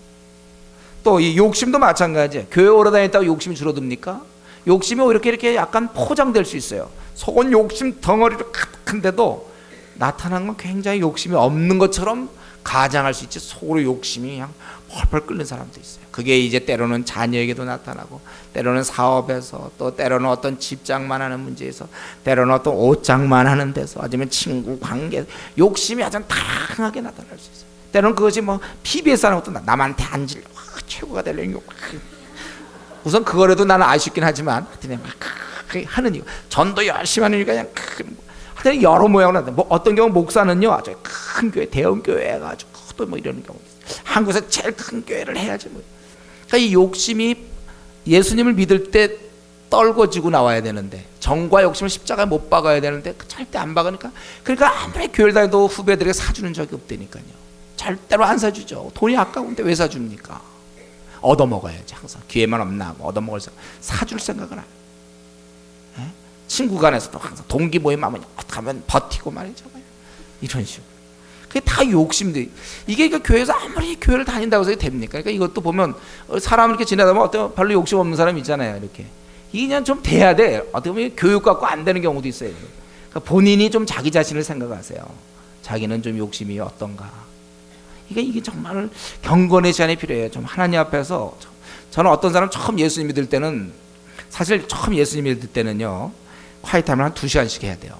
또 이 욕심도 마찬가지예요. 교회 오래 다녔다고 욕심이 줄어듭니까? 욕심이 이렇게 약간 포장될 수 있어요. 속은 욕심 덩어리로 가득한데도 나타난 건 굉장히 욕심이 없는 것처럼 가장할 수 있지, 속으로 욕심이 그냥 펄펄 끓는 사람도 있어요. 그게 이제 때로는 자녀에게도 나타나고, 때로는 사업에서, 또 때로는 어떤 집장만 하는 문제에서, 때로는 어떤 옷장만 하는 데서, 아니면 친구 관계, 욕심이 아주 다양하게 나타날 수 있어요. 때로는 그것이 뭐 PBS 하는 것도 남한테 앉으려 최고가 되려고 우선 그거라도 나는 아쉽긴 하지만 하여튼 막 하는 이유, 전도 열심히 하는 이유가 그냥 하여튼 여러 모양으로 하는데, 뭐 어떤 경우 목사는요 아주 큰 교회, 대형 교회 해가지고 또 뭐 이러는 경우 있어요. 한국에서 제일 큰 교회를 해야지 뭐. 그러니까 이 욕심이 예수님을 믿을 때 떨궈지고 나와야 되는데, 정과 욕심을 십자가에 못 박아야 되는데 절대 안 박으니까, 그러니까 아무리 교회를 다녀도 후배들에게 사주는 적이 없다니까요. 절대로 안 사주죠. 돈이 아까운데 왜 사줍니까? 얻어먹어야지. 항상 기회만 없나 하고 얻어먹을 생각, 사줄 생각을 안 해요. 친구 간에서도 항상 동기 모임 하면 어떻게 하면 버티고 말이죠. 이런 식으로. 그게 다 욕심들. 이게 그러니까 교회에서 아무리 교회를 다닌다고 해서 됩니까? 그러니까 이것도 보면 사람을 이렇게 지내다 보면 어떤 별로 욕심 없는 사람이 있잖아요. 이렇게. 이게 그냥 좀 돼야 돼. 어떻게 보면 교육 갖고 안 되는 경우도 있어요. 그러니까 본인이 좀 자기 자신을 생각하세요. 자기는 좀 욕심이 어떤가. 이게 정말 경건의 시간이 필요해요. 좀 하나님 앞에서. 저는 어떤 사람 처음 예수님 믿을 때는, 사실 처음 예수님 믿을 때는요 콰이타임을 한 2시간씩 해야 돼요.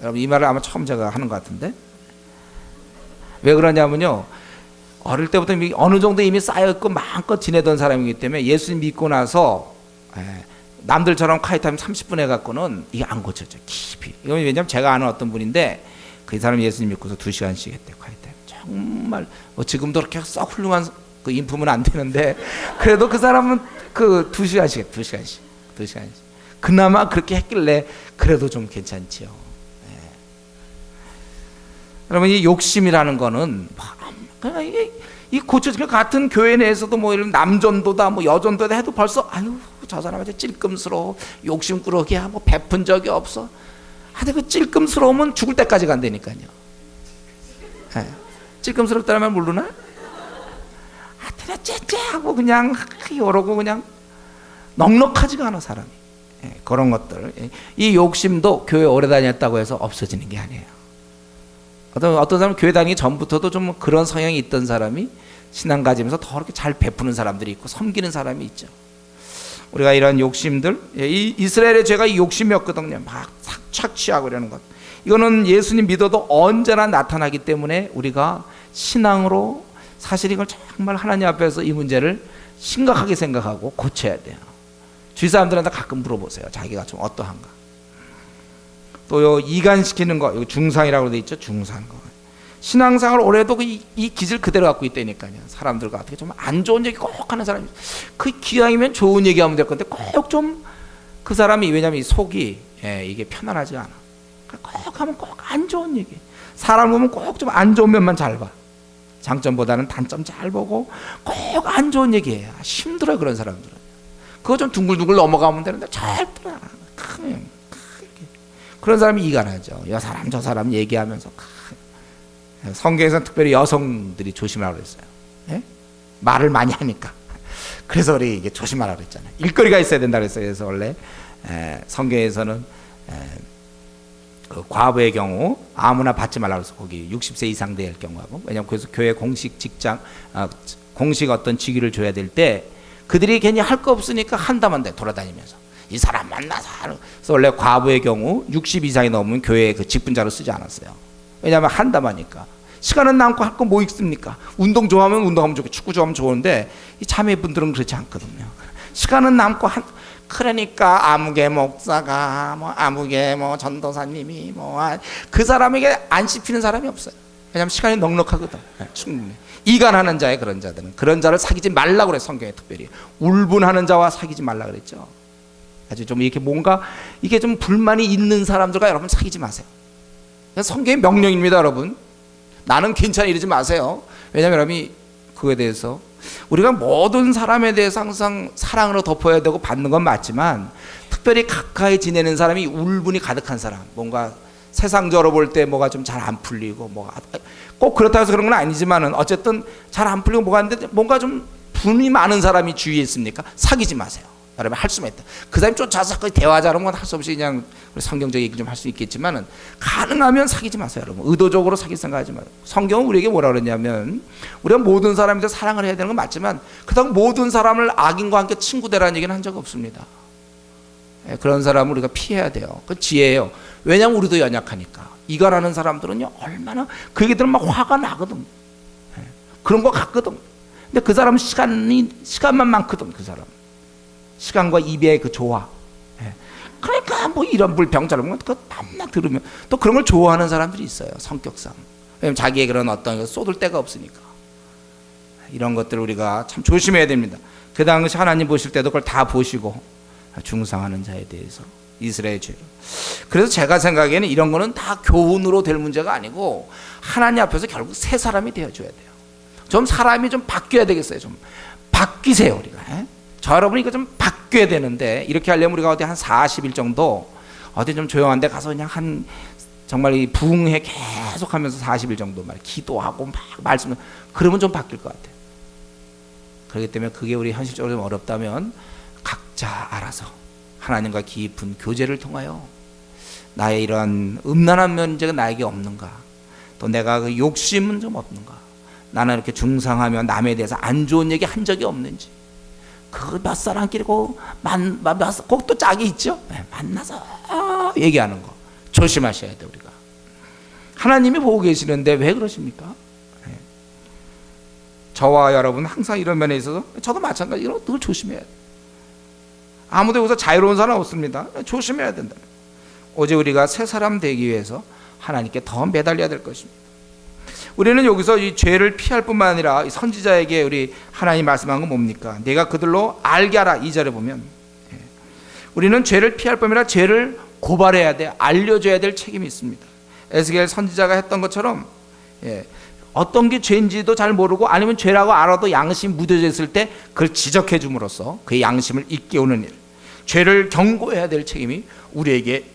여러분 이 말을 아마 처음 제가 하는 것 같은데, 왜 그러냐면요, 어릴 때부터 어느 정도 이미 쌓여있고 마음껏 지내던 사람이기 때문에 예수님 믿고 나서 남들처럼 콰이타임 30분 해갖고는 이게 안 고쳐져 깊이. 이건 왜냐면 제가 아는 어떤 분인데 그 사람이 예수님 믿고서 2시간씩 했대요. 콰이타임 정말 지금도 그렇게 썩 훌륭한 그 인품은 안 되는데, 그래도 그 사람은 그 2시간씩 2시간씩 그나마 그렇게 했길래 그래도 좀 괜찮지요. 여러분 이 욕심이라는 거는 그냥 이게 고쳐지면, 같은 교회 내에서도 뭐 이런 남전도다 뭐 여전도다 해도 벌써 아유 저 사람 아주 찔끔스러워, 욕심꾸러기야, 뭐 베푼 적이 없어. 하여튼 그 찔끔스러우면 죽을 때까지 간다니까요. 찔끔스럽다는 말 모르나? 하여튼 째째하고 그냥 이러고 그냥 넉넉하지가 않아 사람이. 그런 것들. 이 욕심도 교회 오래 다녔다고 해서 없어지는 게 아니에요. 어떤 사람은 교회 다니기 전부터도 좀 그런 성향이 있던 사람이 신앙 가지면서 더 이렇게 잘 베푸는 사람들이 있고 섬기는 사람이 있죠. 우리가 이런 욕심들, 이 이스라엘의 죄가 이 욕심이었거든요. 막 착취하고 이러는 것. 이거는 예수님 믿어도 언제나 나타나기 때문에 우리가 신앙으로 사실 이걸 정말 하나님 앞에서 이 문제를 심각하게 생각하고 고쳐야 돼요. 주위 사람들한테 가끔 물어보세요. 자기가 좀 어떠한가. 또 이간시키는 거, 이거 중상이라고 돼 있죠. 중상 거. 신앙생활 오래도 이 기질 그대로 갖고 있다니까요. 사람들과 어떻게 좀 안 좋은 얘기 꼭 하는 사람이, 그 기왕이면 좋은 얘기하면 될 건데 꼭 좀 그 사람이, 왜냐면 이 속이 이게 편안하지 않아. 꼭 하면 꼭 안 좋은 얘기. 사람 보면 꼭 좀 안 좋은 면만 잘 봐. 장점보다는 단점 잘 보고 꼭 안 좋은 얘기해요. 힘들어요, 그런 사람들은. 그거 좀 둥글둥글 넘어가면 되는데 절대 그런 사람이 이간하죠. 여 사람 저 사람 얘기하면서. 성경에서는 특별히 여성들이 조심하라고 그랬어요. 예? 말을 많이 하니까. 그래서 우리 이게 조심하라고 그랬잖아요. 일거리가 있어야 된다 그랬어요. 그래서 원래 성경에서는 그 과부의 경우 아무나 받지 말라고 해서 거기 60세 이상 될 경우하고, 왜냐하면 그래서 교회 공식 직장 공식 어떤 직위를 줘야 될 때 그들이 괜히 할 거 없으니까 한다만 돼. 돌아다니면서 이 사람 만나서 하는. 그래서 원래 과부의 경우 60 이상이 넘으면 교회에 그 직분자로 쓰지 않았어요. 왜냐하면 한다마니까. 시간은 남고 할 거 뭐 있습니까? 운동 좋아하면 운동하면 좋고 축구 좋아하면 좋은데 이 자매분들은 그렇지 않거든요. 시간은 남고 그러니까 아무개 목사가 뭐 아무개 뭐 전도사님이 뭐 그 사람에게 안 씹히는 사람이 없어요. 왜냐하면 시간이 넉넉하거든. 충분히. 이간하는 자의 그런 자들은 그런 자를 사귀지 말라고 그래. 성경에 특별히 울분하는 자와 사귀지 말라 그랬죠. 아주 좀 이렇게 뭔가 이게 좀 불만이 있는 사람들과 여러분 사귀지 마세요. 성경의 명령입니다, 여러분. 나는 괜찮아 이러지 마세요. 왜냐하면 여러분이 그거에 대해서 우리가 모든 사람에 대해서 항상 사랑으로 덮어야 되고 받는 건 맞지만 특별히 가까이 지내는 사람이 울분이 가득한 사람, 뭔가 세상적으로 볼 때 뭐가 좀 잘 안 풀리고 뭐가 꼭 그렇다고 해서 그런 건 아니지만은 어쨌든 잘 안 풀리고 뭐가 안 되는데 뭔가 좀 분이 많은 사람이 주위에 있습니까? 사귀지 마세요. 여러분 할 수만 있다. 그 사람이 쫓아서 대화자는 건 할 수 없이 그냥 성경적 얘기 좀 할 수 있겠지만은 가능하면 사귀지 마세요, 여러분. 의도적으로 사귈 생각하지 마요. 성경은 우리에게 뭐라 그러냐면 우리가 모든 사람한테 사랑을 해야 되는 건 맞지만 그렇다고 모든 사람을 악인과 함께 친구 되라는 얘기는 한 적 없습니다. 그런 사람을 우리가 피해야 돼요. 그 지혜예요. 왜냐하면 우리도 연약하니까. 이간하는 사람들은요 얼마나 그 얘기들은 막 화가 나거든. 그런 거 같거든. 근데 그 사람은 시간만 많거든. 그 사람. 시간과 입의 그 조화. 그러니까 뭐 이런 불평처럼 그 밤낮 들으면 또 그런 걸 좋아하는 사람들이 있어요. 성격상. 왜냐면 자기의 그런 어떤 쏟을 데가 없으니까. 이런 것들을 우리가 참 조심해야 됩니다. 그 당시 하나님 보실 때도 그걸 다 보시고 중상하는 자에 대해서 이스라엘 죄를. 그래서 제가 생각에는 이런 거는 다 교훈으로 될 문제가 아니고 하나님 앞에서 결국 새 사람이 되어줘야 돼요. 좀 사람이 좀 바뀌어야 되겠어요. 좀 바뀌세요 우리가. 저 여러분 이거 좀 바뀌어야 되는데 이렇게 하려면 우리가 어디 한 40일 정도 어디 좀 조용한 데 가서 그냥 한 정말 이 부흥회 계속하면서 40일 정도 말 기도하고 막 말씀, 그러면 좀 바뀔 것 같아요. 그렇기 때문에 그게 우리 현실적으로 좀 어렵다면 각자 알아서 하나님과 깊은 교제를 통하여 나의 이러한 음란한 문제가 나에게 없는가, 또 내가 그 욕심은 좀 없는가, 나는 이렇게 중상하며 남에 대해서 안 좋은 얘기 한 적이 없는지, 그 몇 사람끼리 꼭 또 짝이 있죠. 만나서 얘기하는 거 조심하셔야 돼. 우리가 하나님이 보고 계시는데 왜 그러십니까? 저와 여러분 항상 이런 면에 있어서 저도 마찬가지로 늘 조심해야 돼. 아무도 여기서 자유로운 사람 없습니다. 조심해야 된다. 오직 우리가 새 사람 되기 위해서 하나님께 더 매달려야 될 것입니다. 우리는 여기서 이 죄를 피할 뿐만 아니라 선지자에게 우리 하나님 말씀한 건 뭡니까? 내가 그들로 알게 하라. 2절에 보면 우리는 죄를 피할 뿐만 아니라 죄를 고발해야 돼. 알려줘야 될 책임이 있습니다. 에스겔 선지자가 했던 것처럼 어떤 게 죄인지도 잘 모르고 아니면 죄라고 알아도 양심이 무뎌져 있을 때 그걸 지적해 줌으로써 그의 양심을 일깨우는 일, 죄를 경고해야 될 책임이 우리에게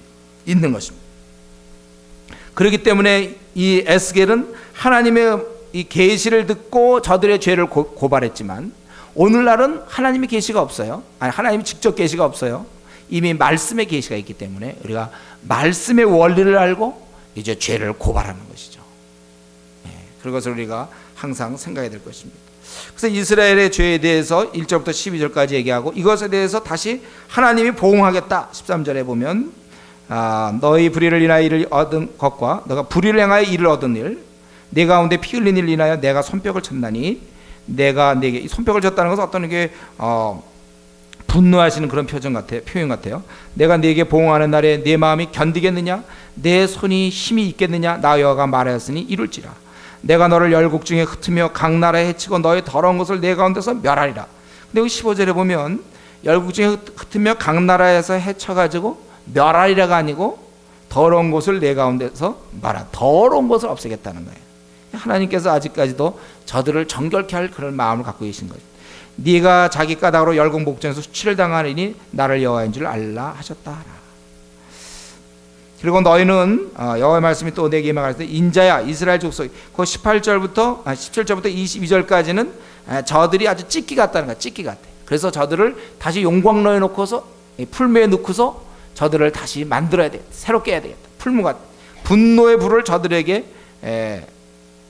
있는 것입니다. 그렇기 때문에 이 에스겔은 하나님의 이 계시를 듣고 저들의 죄를 고발했지만 오늘날은 하나님의 계시가 없어요. 아니, 하나님이 직접 계시가 없어요. 이미 말씀의 계시가 있기 때문에 우리가 말씀의 원리를 알고 이제 죄를 고발하는 것이죠. 그것을 우리가 항상 생각해야 될 것입니다. 그래서 이스라엘의 죄에 대해서 1절부터 12절까지 얘기하고 이것에 대해서 다시 하나님이 보응하겠다. 13절에 보면 너희 불의를 인하여 이를 얻은 것과 너가 불의를 행하여 이를 얻은 일, 내 가운데 피 흘린 일을 인하여 내가 손뼉을 쳤나니, 내가 내게 손뼉을 쳤다는 것은 어떤 게 분노하시는 그런 표현 같아요. 내가 네게 보응하는 날에 내 마음이 견디겠느냐, 내 손이 힘이 있겠느냐, 나 여호와가 말하였으니 이룰지라. 내가 너를 열국 중에 흩으며 각 나라에 해치고 너의 더러운 것을 내 가운데서 멸하리라. 근데 여기 15절에 보면 열국 중에 흩으며 각 나라에서 해쳐가지고 멸하리라가 아니고 더러운 것을 내 가운데서 말하, 더러운 것을 없애겠다는 거예요. 하나님께서 아직까지도 저들을 정결케 할 그런 마음을 갖고 계신 거죠. 네가 자기 까닭으로 열국 목전에서 수치를 당하리니 나를 여호와인 줄 알라 하셨다. 그리고 너희는 여호와의 말씀이 또 내게 임하되 인자야 이스라엘 족속 그 17절부터 22절까지는 저들이 아주 찢기 같다는 거야. 찢기 같아. 그래서 저들을 다시 용광로에 놓고서 풀무에 넣고서 저들을 다시 만들어야 되겠다. 새롭게 해야 되겠다. 풀무가 분노의 불을 저들에게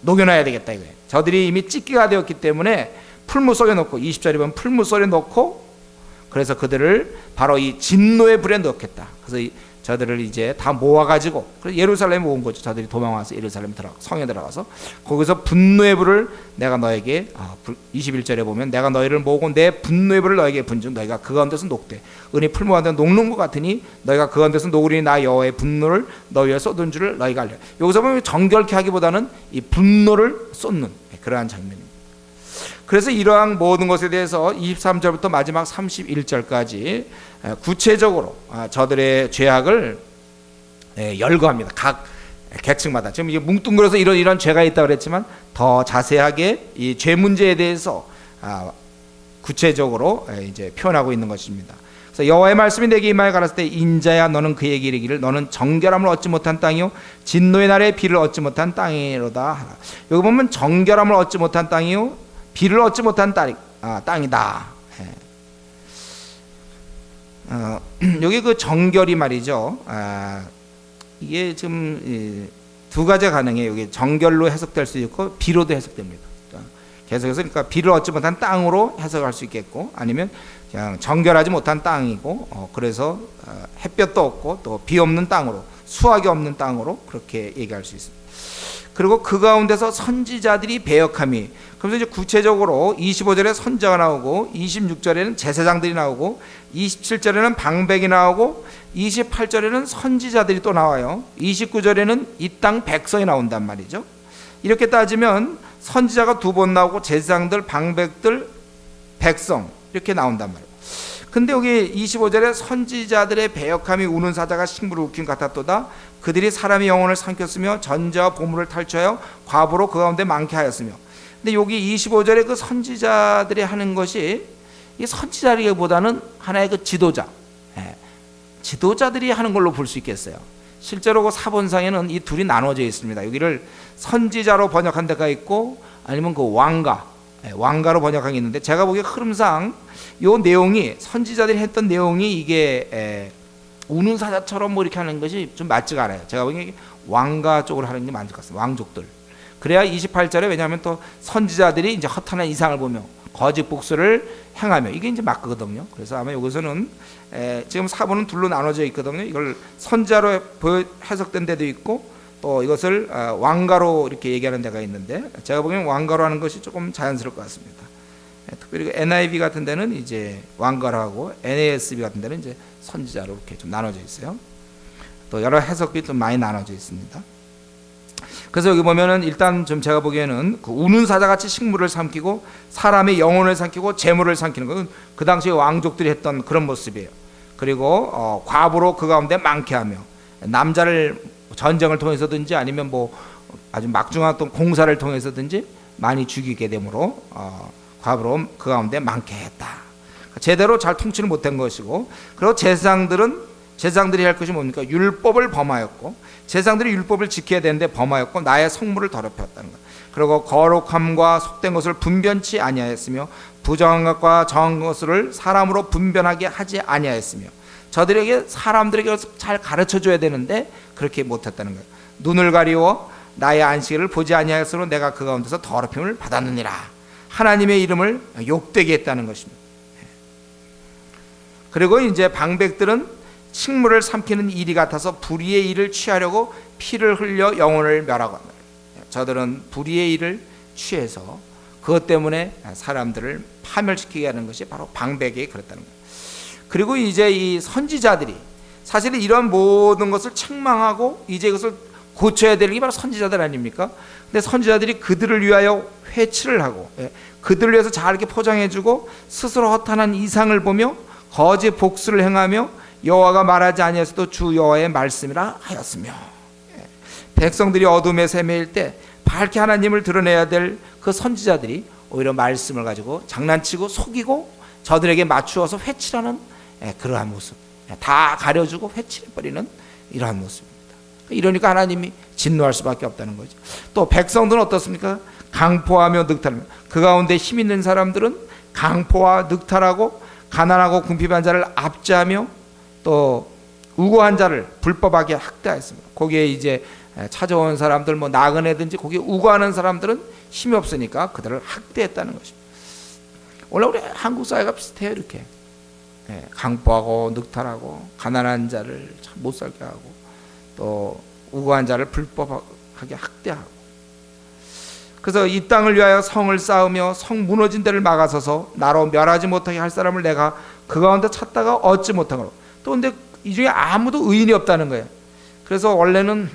녹여놔야 되겠다 이거예요. 저들이 이미 찢기가 되었기 때문에 풀무 속에 넣고 20절에 보면 풀무 속에 넣고 그래서 그들을 바로 이 진노의 불에 넣겠다. 그래서 저들을 이제 다 모아가지고 예루살렘에 모은 거죠. 저들이 도망와서 예루살렘 성에 들어가서 거기서 분노의 불을 내가 너에게 21절에 보면 내가 너희를 모으고 내 분노의 불을 너에게 분즉 너희가 그 가운데서 녹되 은이 풀무 가운데 녹는 것 같으니 너희가 그 가운데서 녹으리니 나 여호와의 분노를 너희에 쏟은 줄을 너희가 알려. 여기서 보면 정결케 하기보다는 이 분노를 쏟는 그러한 장면입니다. 그래서 이러한 모든 것에 대해서 23절부터 마지막 31절까지 구체적으로 저들의 죄악을 열거합니다. 각 계층마다 지금 이게 뭉뚱그려서 이런 죄가 있다고 그랬지만 더 자세하게 이 죄 문제에 대해서 구체적으로 이제 표현하고 있는 것입니다. 그래서 여호와의 말씀이 내게 임하여 가라사대 때 인자야 너는 그에게 이르기를 너는 정결함을 얻지 못한 땅이요 진노의 날에 비를 얻지 못한 땅이로다 하라. 여기 보면 정결함을 얻지 못한 땅이요 비를 얻지 못한 땅이다. 여기 그 정결이 말이죠. 이게 지금 두 가지가 가능해요. 여기 정결로 해석될 수 있고 비로도 해석됩니다. 계속해서 그러니까 비를 얻지 못한 땅으로 해석할 수 있겠고 아니면 그냥 정결하지 못한 땅이고 그래서 햇볕도 없고 또 비 없는 땅으로 수확이 없는 땅으로 그렇게 얘기할 수 있습니다. 그리고 그 가운데서 선지자들이 배역함이 그래서 이제 구체적으로 25절에 선지자가 나오고 26절에는 제사장들이 나오고 27절에는 방백이 나오고 28절에는 선지자들이 또 나와요. 29절에는 이 땅 백성이 나온단 말이죠. 이렇게 따지면 선지자가 두 번 나오고 제사장들, 방백들, 백성 이렇게 나온단 말이에요. 근데 여기 25절에 선지자들의 배역함이 우는 사자가 식물을 웃긴 같았도다. 그들이 사람의 영혼을 삼켰으며 전자와 보물을 탈취하여 과부로 그 가운데 많게 하였으며. 근데 여기 25절에 그 선지자들이 하는 것이 이 선지자리보다는 하나의 그 지도자, 지도자들이 하는 걸로 볼 수 있겠어요. 실제로 그 사본상에는 이 둘이 나눠져 있습니다. 여기를 선지자로 번역한 데가 있고 아니면 그 왕가로 번역한 게 있는데 제가 보기에 흐름상 요 내용이 선지자들이 했던 내용이 이게 우는 사자처럼 뭐 이렇게 하는 것이 좀 맞지가 않아요. 제가 보기에 왕가 쪽으로 하는 게 맞을 것 같습니다. 왕족들. 그래야 28절에 왜냐하면 또 선지자들이 이제 허탄한 이상을 보며 거짓 복수를 행하며 이게 이제 맞거든요. 그래서 아마 여기서는 지금 사본은 둘로 나눠져 있거든요. 이걸 선지자로 해석된 데도 있고 또 이것을 왕가로 이렇게 얘기하는 데가 있는데 제가 보기엔 왕가로 하는 것이 조금 자연스러울 것 같습니다. 특별히 NIV 같은 데는 이제 왕가로 하고 NASB 같은 데는 이제 선지자로 이렇게 좀 나눠져 있어요. 또 여러 해석이 좀 많이 나눠져 있습니다. 그래서 여기 보면은 일단 좀 제가 보기에는 그 우는 사자같이 식물을 삼키고 사람의 영혼을 삼키고 재물을 삼키는 건 그 당시 왕족들이 했던 그런 모습이에요. 그리고 과부로 그 가운데 많게 하며 남자를 전쟁을 통해서든지 아니면 뭐 아주 막중한 어떤 공사를 통해서든지 많이 죽이게 되므로 과부로 그 가운데 많게 했다. 제대로 잘 통치를 못한 것이고 그리고 제사장들이 할 것이 뭡니까? 율법을 범하였고 제사장들이 율법을 지켜야 되는데 범하였고 나의 성물을 더럽혔다는 것. 그리고 거룩함과 속된 것을 분변치 아니하였으며 부정한 것과 정한 것을 사람으로 분변하게 하지 아니하였으며 저들에게 사람들에게 잘 가르쳐줘야 되는데 그렇게 못했다는 거예요. 눈을 가리워 나의 안식일을 보지 아니하였으므로 내가 그 가운데서 더럽힘을 받았느니라. 하나님의 이름을 욕되게 했다는 것입니다. 그리고 이제 방백들은 식물을 삼키는 일이 같아서 불의의 일을 취하려고 피를 흘려 영혼을 멸하고 합니다. 저들은 불의의 일을 취해서 그것 때문에 사람들을 파멸시키게 하는 것이 바로 방백이 그랬다는 거예요. 그리고 이제 이 선지자들이 사실은 이런 모든 것을 책망하고 이제 이것을 고쳐야 되는 게 바로 선지자들 아닙니까? 근데 선지자들이 그들을 위하여 회치를 하고 그들을 위해서 잘 이렇게 포장해주고 스스로 허탄한 이상을 보며 거짓 복수를 행하며 여호와가 말하지 아니하여서도 주 여호와의 말씀이라 하였으며 백성들이 어둠에 헤매일 때 밝게 하나님을 드러내야 될 그 선지자들이 오히려 말씀을 가지고 장난치고 속이고 저들에게 맞추어서 회칠하는 그러한 모습, 다 가려주고 회칠해버리는 이러한 모습입니다. 이러니까 하나님이 진노할 수밖에 없다는 거죠. 또 백성들은 어떻습니까? 강포하며 늑탈하며, 그 가운데 힘 있는 사람들은 강포와 늑탈하고 가난하고 궁핍한 자를 압제하며 또 우고한 자를 불법하게 학대하였습니다. 거기에 이제 찾아온 사람들, 뭐 나그네든지 거기에 우고하는 사람들은 힘이 없으니까 그들을 학대했다는 것입니다. 원래 우리 한국 사회가 비슷해요. 이렇게 강포하고 늑탈하고 가난한 자를 참 못 살게 하고 또 우고한 자를 불법하게 학대하고, 그래서 이 땅을 위하여 성을 쌓으며 성 무너진 데를 막아서서 나로 멸하지 못하게 할 사람을 내가 그 가운데 찾다가 얻지 못한 거로. 또 근데 이 중에 아무도 의인이 없다는 거예요. 그래서 원래는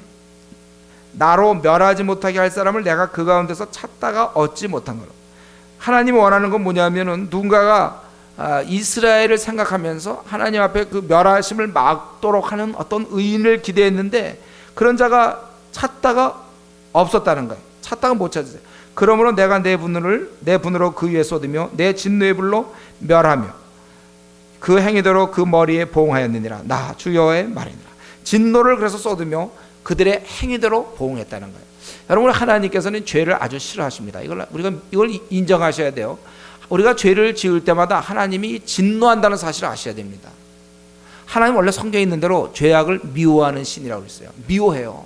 나로 멸하지 못하게 할 사람을 내가 그 가운데서 찾다가 얻지 못한 거로. 하나님이 원하는 건 뭐냐면은 누군가가 이스라엘을 생각하면서 하나님 앞에 그 멸하심을 막도록 하는 어떤 의인을 기대했는데 그런 자가 찾다가 없었다는 거예요. 찾다가 못 찾으세요. 그러므로 내가 내 분으로 그 위에 쏟으며 내 진노의 불로 멸하며 그 행위대로 그 머리에 보응하였느니라. 나 주여의 말이니라. 진노를 그래서 쏟으며 그들의 행위대로 보응했다는 거예요. 여러분, 하나님께서는 죄를 아주 싫어하십니다. 이걸 인정하셔야 돼요. 우리가 죄를 지을 때마다 하나님이 진노한다는 사실을 아셔야 됩니다. 하나님 원래 성경에 있는 대로 죄악을 미워하는 신이라고 그랬어요. 미워해요.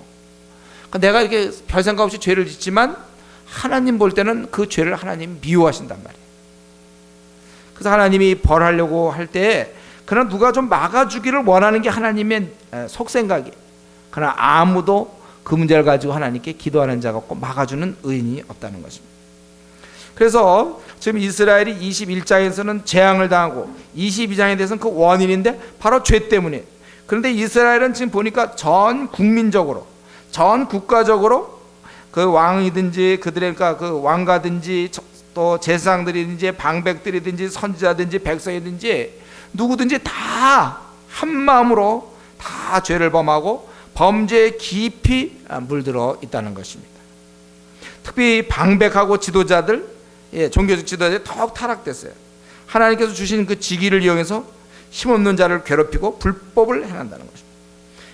그러니까 내가 이렇게 별 생각 없이 죄를 짓지만 하나님 볼 때는 그 죄를 하나님 미워하신단 말이에요. 그래서 하나님이 벌하려고 할 때 그러나 누가 좀 막아주기를 원하는 게 하나님의 속생각이에요. 그러나 아무도 그 문제를 가지고 하나님께 기도하는 자가 없고 막아주는 의인이 없다는 것입니다. 그래서 지금 이스라엘이 21장에서는 재앙을 당하고 22장에 대해서는 그 원인인데 바로 죄 때문에. 그런데 이스라엘은 지금 보니까 전 국민적으로, 전 국가적으로 그 왕이든지 그들의 그 왕가든지 또 제사장들이든지 방백들이든지 선지자든지 백성이든지 누구든지 다 한 마음으로 다 죄를 범하고 범죄에 깊이 물들어 있다는 것입니다. 특히 방백하고 지도자들, 종교적 지도자들이 더욱 타락됐어요. 하나님께서 주신 그 직위를 이용해서 힘없는 자를 괴롭히고 불법을 행한다는 것입니다.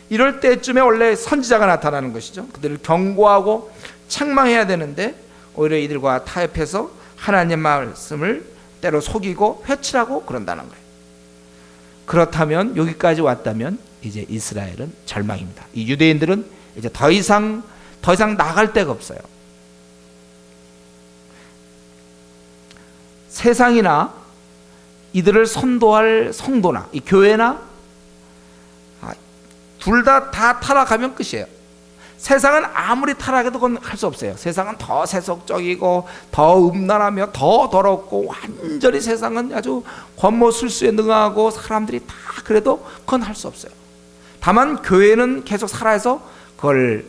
이럴 때쯤에 원래 선지자가 나타나는 것이죠. 그들을 경고하고 책망해야 되는데 오히려 이들과 타협해서 하나님 말씀을 때로 속이고 회칠하고 그런다는 거예요. 그렇다면 여기까지 왔다면 이제 이스라엘은 절망입니다. 이 유대인들은 이제 더 이상 나갈 데가 없어요. 세상이나 이들을 선도할 성도나 이 교회나 둘 다 타락하면 끝이에요. 세상은 아무리 타락해도 그건 할 수 없어요. 세상은 더 세속적이고 더 음란하며 더 더럽고 완전히 세상은 아주 권모술수에 능하고 사람들이 다 그래도 그건 할 수 없어요. 다만 교회는 계속 살아서 그걸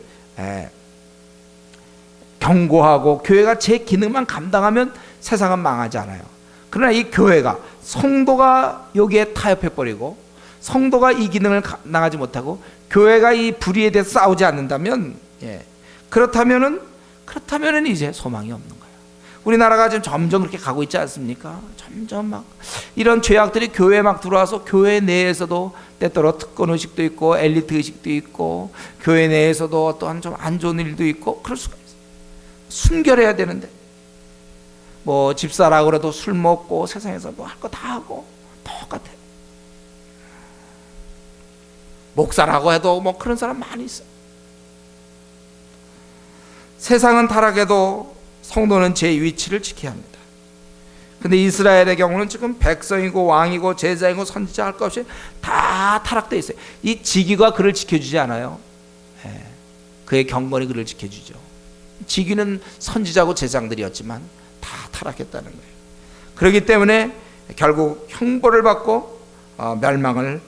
경고하고 교회가 제 기능만 감당하면 세상은 망하지 않아요. 그러나 이 교회가 성도가 여기에 타협해버리고 성도가 이 기능을 나가지 못하고 교회가 이 불의에 대해서 싸우지 않는다면 그렇다면은 이제 소망이 없는 거예요. 우리나라가 지금 점점 그렇게 가고 있지 않습니까? 점점 막 이런 죄악들이 교회에 막 들어와서 교회 내에서도 때때로 특권 의식도 있고 엘리트 의식도 있고 교회 내에서도 또한 좀 안 좋은 일도 있고 그럴 수가 있어요. 순결해야 되는데 뭐 집사라고 그래도 술 먹고 세상에서 뭐 할 거 다 하고 똑같아요. 목사라고 해도 뭐 그런 사람 많이 있어요. 세상은 타락해도 성도는 제 위치를 지켜야 합니다. 근데 이스라엘의 경우는 지금 백성이고 왕이고 제사이고 선지자 할 것 없이 다 타락되어 있어요. 이 직위가 그를 지켜주지 않아요. 그의 경건이 그를 지켜주죠. 직위는 선지자고 제사장들이었지만 다 타락했다는 거예요. 그렇기 때문에 결국 형벌을 받고 멸망을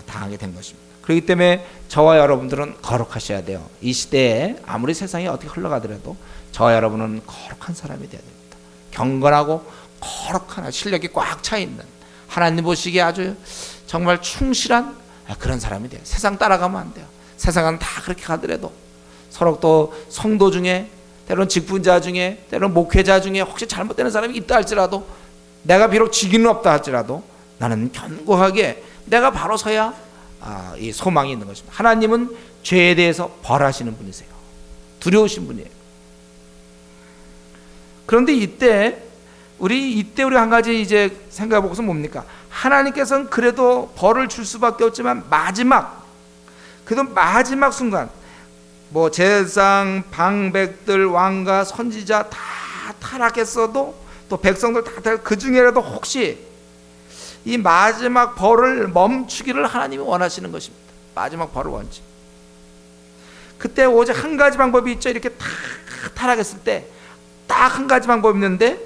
당하게 된 것입니다. 그렇기 때문에 저와 여러분들은 거룩하셔야 돼요. 이 시대에 아무리 세상이 어떻게 흘러가더라도 저와 여러분은 거룩한 사람이 되어야 됩니다. 경건하고 거룩한 실력이 꽉 차 있는 하나님 보시기에 아주 정말 충실한 그런 사람이 돼요. 세상 따라가면 안 돼요. 세상은 다 그렇게 가더라도 서로 또 성도 중에 때로는 직분자 중에, 때로는 목회자 중에 혹시 잘못되는 사람이 있다 할지라도, 내가 비록 직위는 없다 할지라도 나는 견고하게 내가 바로 서야 이 소망이 있는 것입니다. 하나님은 죄에 대해서 벌하시는 분이세요. 두려우신 분이에요. 그런데 이때 우리 한 가지 이제 생각해 보고서 뭡니까? 하나님께서는 그래도 벌을 줄 수밖에 없지만 그래도 마지막 순간 뭐 제사장, 방백들, 왕가, 선지자 다 타락했어도 또 백성들 다 타락, 그 중에라도 혹시 이 마지막 벌을 멈추기를 하나님이 원하시는 것입니다. 마지막 벌을 원치. 그때 오직 한 가지 방법이 있죠. 이렇게 다 타락했을 때 딱 한 가지 방법이 있는데,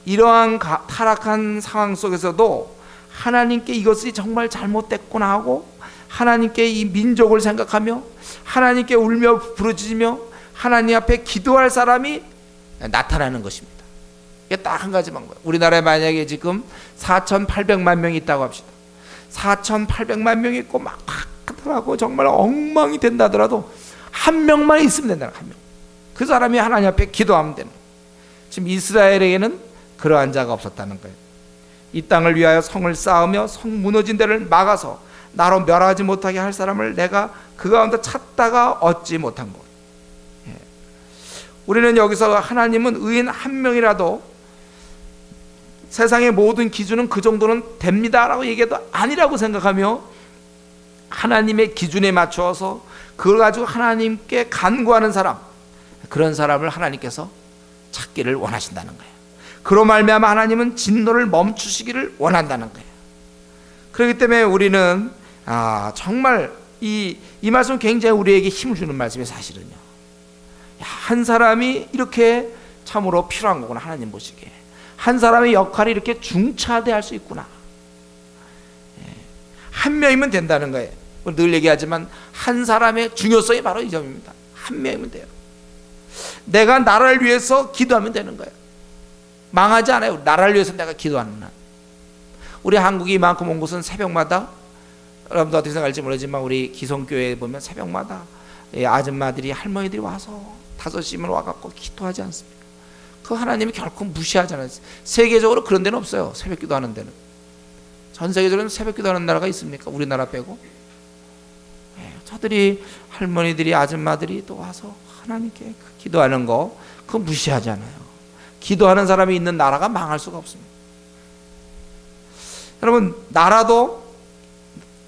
이러한 타락한 상황 속에서도 하나님께 이것이 정말 잘못됐구나 하고 하나님께 이 민족을 생각하며 하나님께 울며 부르짖으며 하나님 앞에 기도할 사람이 나타나는 것입니다. 이게 딱 한 가지 방법. 우리나라에 만약에 지금 4,800만 명이 있다고 합시다. 4,800만 명이 있고 막 타락하고 정말 엉망이 된다 하더라도 한 명만 있으면 된다. 한 명. 그 사람이 하나님 앞에 기도하면 되는 거예요. 지금 이스라엘에게는 그러한 자가 없었다는 거예요. 이 땅을 위하여 성을 쌓으며 성 무너진 데를 막아서 나로 멸하지 못하게 할 사람을 내가 그 가운데 찾다가 얻지 못한 것. 우리는 여기서 하나님은 의인 한 명이라도 세상의 모든 기준은 그 정도는 됩니다라고 얘기해도 아니라고 생각하며 하나님의 기준에 맞추어서 그걸 가지고 하나님께 간구하는 사람, 그런 사람을 하나님께서 찾기를 원하신다는 거예요. 그로 말미암아 하나님은 진노를 멈추시기를 원한다는 거예요. 그렇기 때문에 우리는 정말 이 말씀은 굉장히 우리에게 힘을 주는 말씀이에요. 사실은요, 한 사람이 이렇게 참으로 필요한 거구나. 하나님 보시기에 한 사람의 역할이 이렇게 중차대할 수 있구나. 한 명이면 된다는 거예요. 늘 얘기하지만 한 사람의 중요성이 바로 이 점입니다. 한 명이면 돼요. 내가 나라를 위해서 기도하면 되는 거예요. 망하지 않아요. 나라를 위해서 내가 기도하는 한. 우리 한국이 이만큼 온 곳은 새벽마다, 여러분도 어떻게 생각할지 모르지만 우리 기성교회에 보면 새벽마다 아줌마들이, 할머니들이 와서 5시면 와갖고 기도하지 않습니까? 그 하나님이 결코 무시하지 않아요. 세계적으로 그런 데는 없어요. 새벽 기도하는 데는. 전 세계적으로 새벽 기도하는 나라가 있습니까? 우리나라 빼고. 저들이, 할머니들이, 아줌마들이 또 와서 하나님께 기도하는 거, 그거 무시하지 않아요. 기도하는 사람이 있는 나라가 망할 수가 없습니다. 여러분, 나라도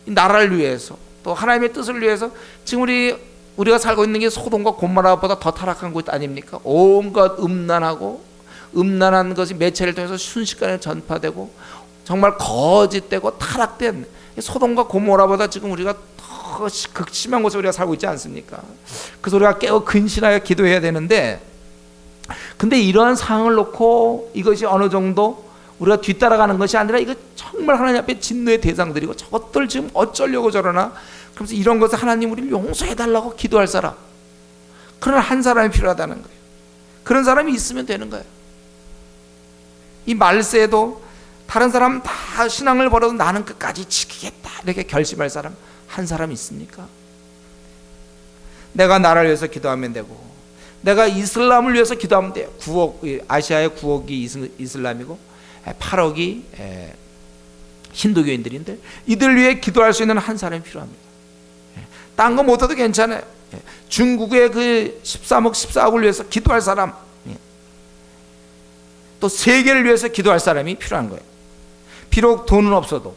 나라를 위해서, 또 하나님의 뜻을 위해서, 지금 우리가 살고 있는 게 소돔과 고모라보다 더 타락한 곳 아닙니까? 온갖 음란한 것이 매체를 통해서 순식간에 전파되고 정말 거짓되고 타락된 소돔과 고모라보다 지금 우리가 더 극심한 곳에 우리가 살고 있지 않습니까? 그래서 우리가 깨어 근신하여 기도해야 되는데, 근데 이러한 상황을 놓고 이것이 어느 정도 우리가 뒤따라가는 것이 아니라 이거 정말 하나님 앞에 진노의 대상들이고 저것들 지금 어쩌려고 저러나, 그러면서 이런 것을 하나님 우리를 용서해달라고 기도할 사람, 그런 한 사람이 필요하다는 거예요. 그런 사람이 있으면 되는 거예요. 이 말세에도 다른 사람 다 신앙을 버려도 나는 끝까지 지키겠다 이렇게 결심할 사람 한 사람 있습니까? 내가 나라를 위해서 기도하면 되고, 내가 이슬람을 위해서 기도하면 돼요. 9억, 아시아의 9억이 이슬람이고 8억이 힌두교인들인데, 이들 위해 기도할 수 있는 한 사람이 필요합니다. 딴 거 못해도 괜찮아요. 중국의 그 13억 14억을 위해서 기도할 사람, 또 세계를 위해서 기도할 사람이 필요한 거예요. 비록 돈은 없어도,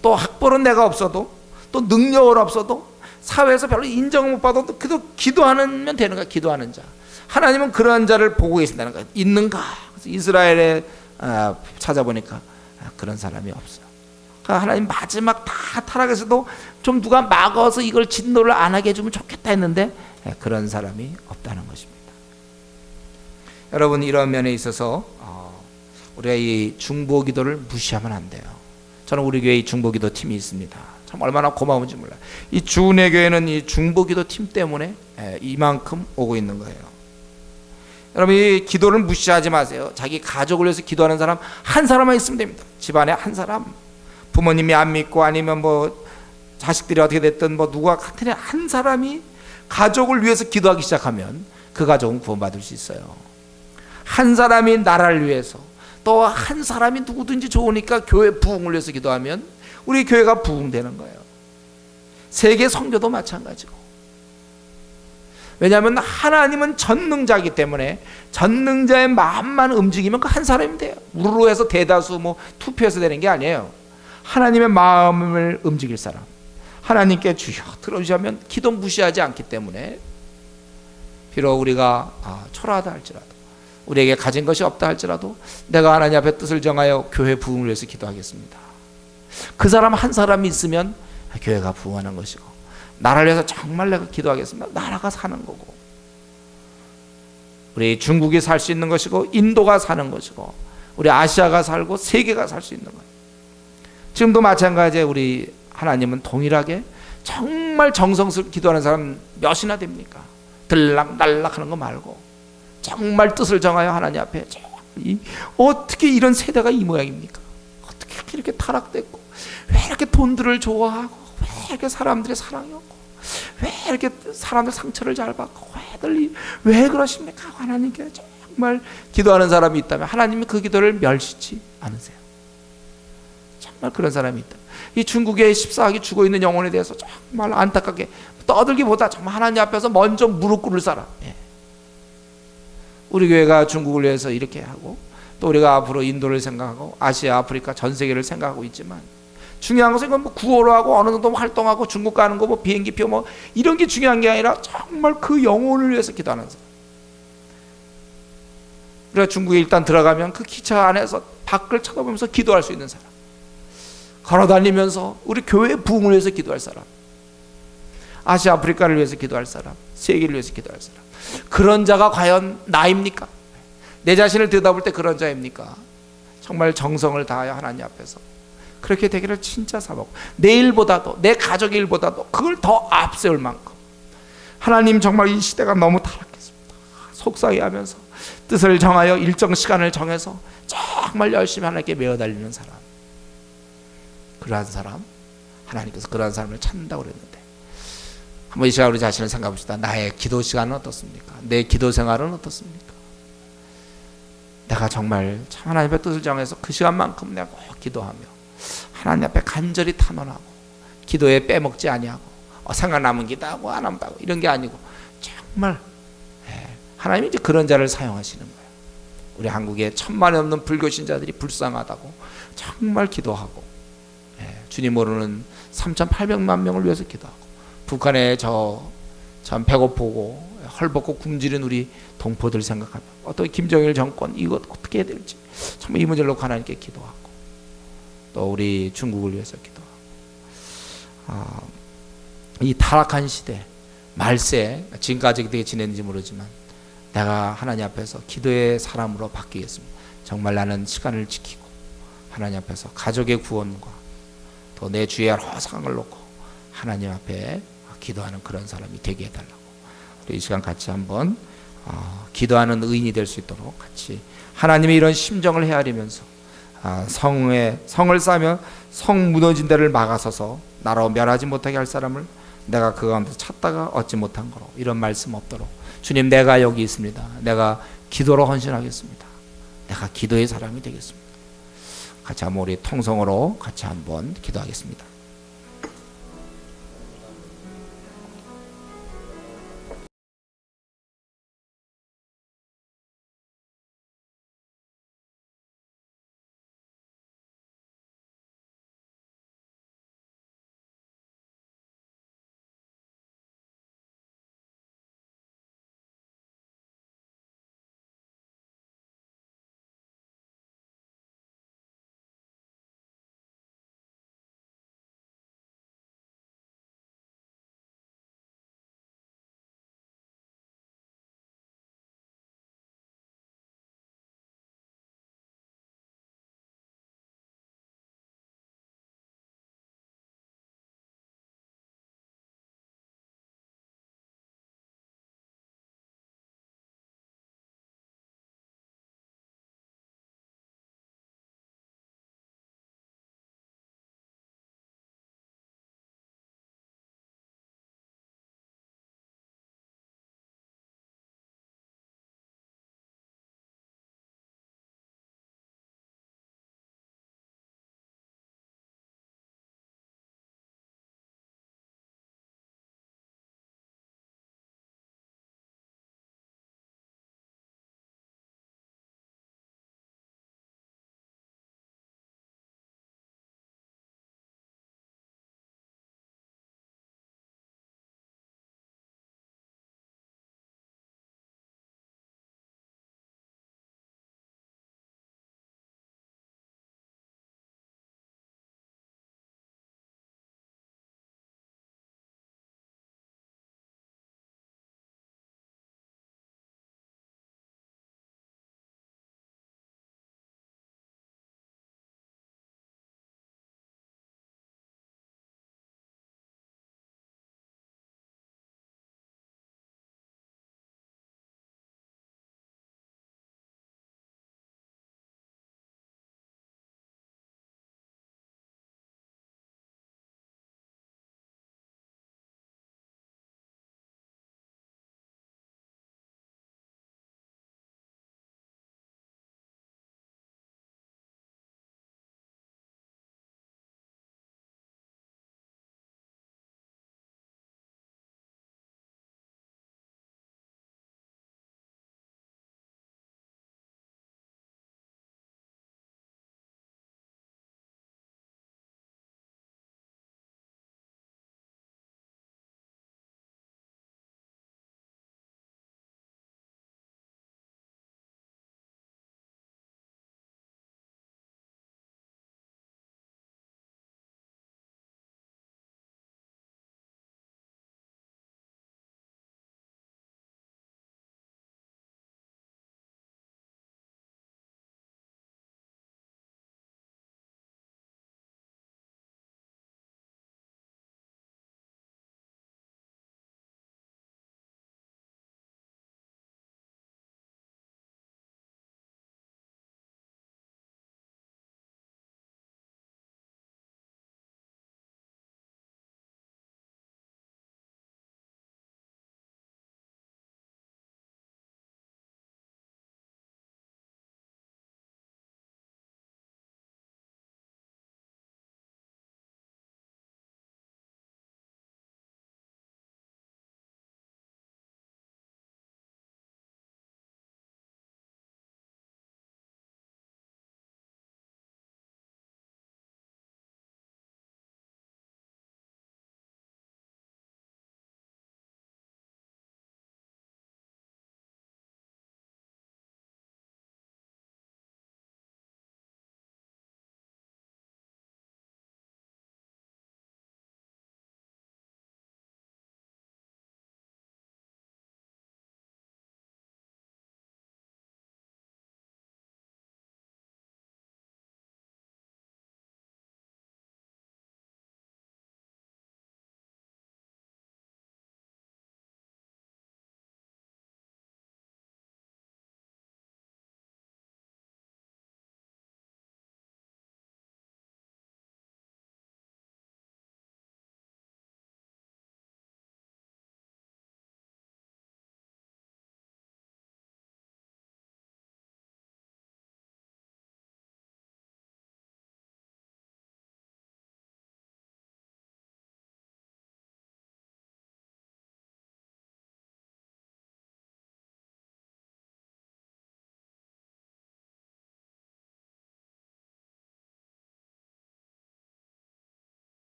또 학벌은 내가 없어도, 또 능력은 없어도, 사회에서 별로 인정을 못 받아도 그래도 기도하면 되는 거야. 기도하는 자. 하나님은 그러한 자를 보고 계신다는 거야. 있는가? 그래서 이스라엘에 찾아보니까 그런 사람이 없어요. 하나님 마지막 다 타락해서도 좀 누가 막아서 이걸 진노를 안 하게 해주면 좋겠다 했는데 그런 사람이 없다는 것입니다. 여러분, 이런 면에 있어서 우리가 이 중보 기도를 무시하면 안 돼요. 저는 우리 교회에 중보 기도 팀이 있습니다. 참 얼마나 고마운지 몰라요. 이 주은혜 교회는 이 중보 기도 팀 때문에 이만큼 오고 있는 거예요. 여러분, 이 기도를 무시하지 마세요. 자기 가족을 위해서 기도하는 사람 한 사람만 있으면 됩니다. 집안에 한 사람, 부모님이 안 믿고 아니면 뭐 자식들이 어떻게 됐든 뭐 누가 같은 한 사람이 가족을 위해서 기도하기 시작하면 그 가족은 구원받을 수 있어요. 한 사람이 나라를 위해서, 또 한 사람이 누구든지 좋으니까 교회 부흥을 위해서 기도하면 우리 교회가 부흥되는 거예요. 세계 선교도 마찬가지고. 왜냐하면 하나님은 전능자이기 때문에 전능자의 마음만 움직이면 그 한 사람이 돼요. 우르르 해서 대다수 투표해서 되는 게 아니에요. 하나님의 마음을 움직일 사람, 하나님께 주여 들어주시면 기도 무시하지 않기 때문에, 비록 우리가 초라하다 할지라도, 우리에게 가진 것이 없다 할지라도 내가 하나님 앞에 뜻을 정하여 교회 부흥을 위해서 기도하겠습니다. 그 사람 한 사람이 있으면 교회가 부흥하는 것이고, 나라를 위해서 정말 내가 기도하겠습니다. 나라가 사는 거고, 우리 중국이 살 수 있는 것이고, 인도가 사는 것이고, 우리 아시아가 살고 세계가 살 수 있는 거예요. 지금도 마찬가지에 우리 하나님은 동일하게 정말 정성스럽게 기도하는 사람 몇이나 됩니까? 들락날락 하는 거 말고 정말 뜻을 정하여 하나님 앞에, 어떻게 이런 세대가 이 모양입니까? 어떻게 이렇게 타락됐고, 왜 이렇게 돈들을 좋아하고, 왜 이렇게 사람들의 사랑이 없고, 왜 이렇게 사람들 상처를 잘 받고, 왜 그러십니까? 하나님께 정말 기도하는 사람이 있다면 하나님이 그 기도를 멸시치 않으세요. 정말 그런 사람이 있다. 이 중국의 14억이 죽어 있는 영혼에 대해서 정말 안타깝게 떠들기보다 정말 하나님 앞에서 먼저 무릎 꿇을 사람. 우리 교회가 중국을 위해서 이렇게 하고, 또 우리가 앞으로 인도를 생각하고 아시아, 아프리카 전 세계를 생각하고 있지만, 중요한 것은 이건 구호로 하고 어느 정도 활동하고 중국 가는 거 비행기표 이런 게 중요한 게 아니라 정말 그 영혼을 위해서 기도하는 사람. 우리가 중국에 일단 들어가면 그 기차 안에서 밖을 쳐다보면서 기도할 수 있는 사람, 걸어다니면서 우리 교회 부흥을 위해서 기도할 사람, 아시아 아프리카를 위해서 기도할 사람, 세계를 위해서 기도할 사람, 그런 자가 과연 나입니까? 내 자신을 들여다볼 때 그런 자입니까? 정말 정성을 다하여 하나님 앞에서 그렇게 되기를 진짜 사모하고, 내 일보다도, 내 가족의 일보다도 그걸 더 앞세울 만큼, 하나님 정말 이 시대가 너무 타락했습니다, 속상해하면서 뜻을 정하여 일정 시간을 정해서 정말 열심히 하나님께 메어 달리는 사람, 그러한 사람, 하나님께서 그러한 사람을 찾는다고 그랬는데, 한번 이 시간 우리 자신을 생각해 봅시다. 나의 기도 시간은 어떻습니까? 내 기도 생활은 어떻습니까? 내가 정말 참 하나님의 뜻을 정해서 그 시간만큼 내가 꼭 기도하며 하나님 앞에 간절히 탄원하고, 기도에 빼먹지 아니하고, 생각남은 기도하고 안 한다고 이런 게 아니고, 정말 하나님이 이제 그런 자를 사용하시는 거예요. 우리 한국에 1000만이 넘는 불교 신자들이 불쌍하다고 정말 기도하고, 주님 모르는 3,800만 명을 위해서 기도하고, 북한에 참 배고프고 헐벗고 굶주린 우리 동포들 생각하면, 어떤 김정일 정권 이것 어떻게 해야 될지 정말 이 문제를 놓고 하나님께 기도하고, 또 우리 중국을 위해서 기도하고, 이 타락한 시대 말세, 지금까지 어떻게 지냈는지 모르지만 내가 하나님 앞에서 기도의 사람으로 바뀌겠습니다. 정말 나는 시간을 지키고 하나님 앞에서 가족의 구원과 또 내 주의 여러 상을 놓고 하나님 앞에 기도하는 그런 사람이 되게 해달라고, 우리 이 시간 같이 한번 기도하는 의인이 될 수 있도록 같이 하나님의 이런 심정을 헤아리면서, 성을 쌓으며 성 무너진 데를 막아서서 나로 멸하지 못하게 할 사람을 내가 그 가운데 찾다가 얻지 못한 거로, 이런 말씀 없도록, 주님 내가 여기 있습니다, 내가 기도로 헌신하겠습니다, 내가 기도의 사람이 되겠습니다. 같이 한번 우리 통성으로 같이 한번 기도하겠습니다.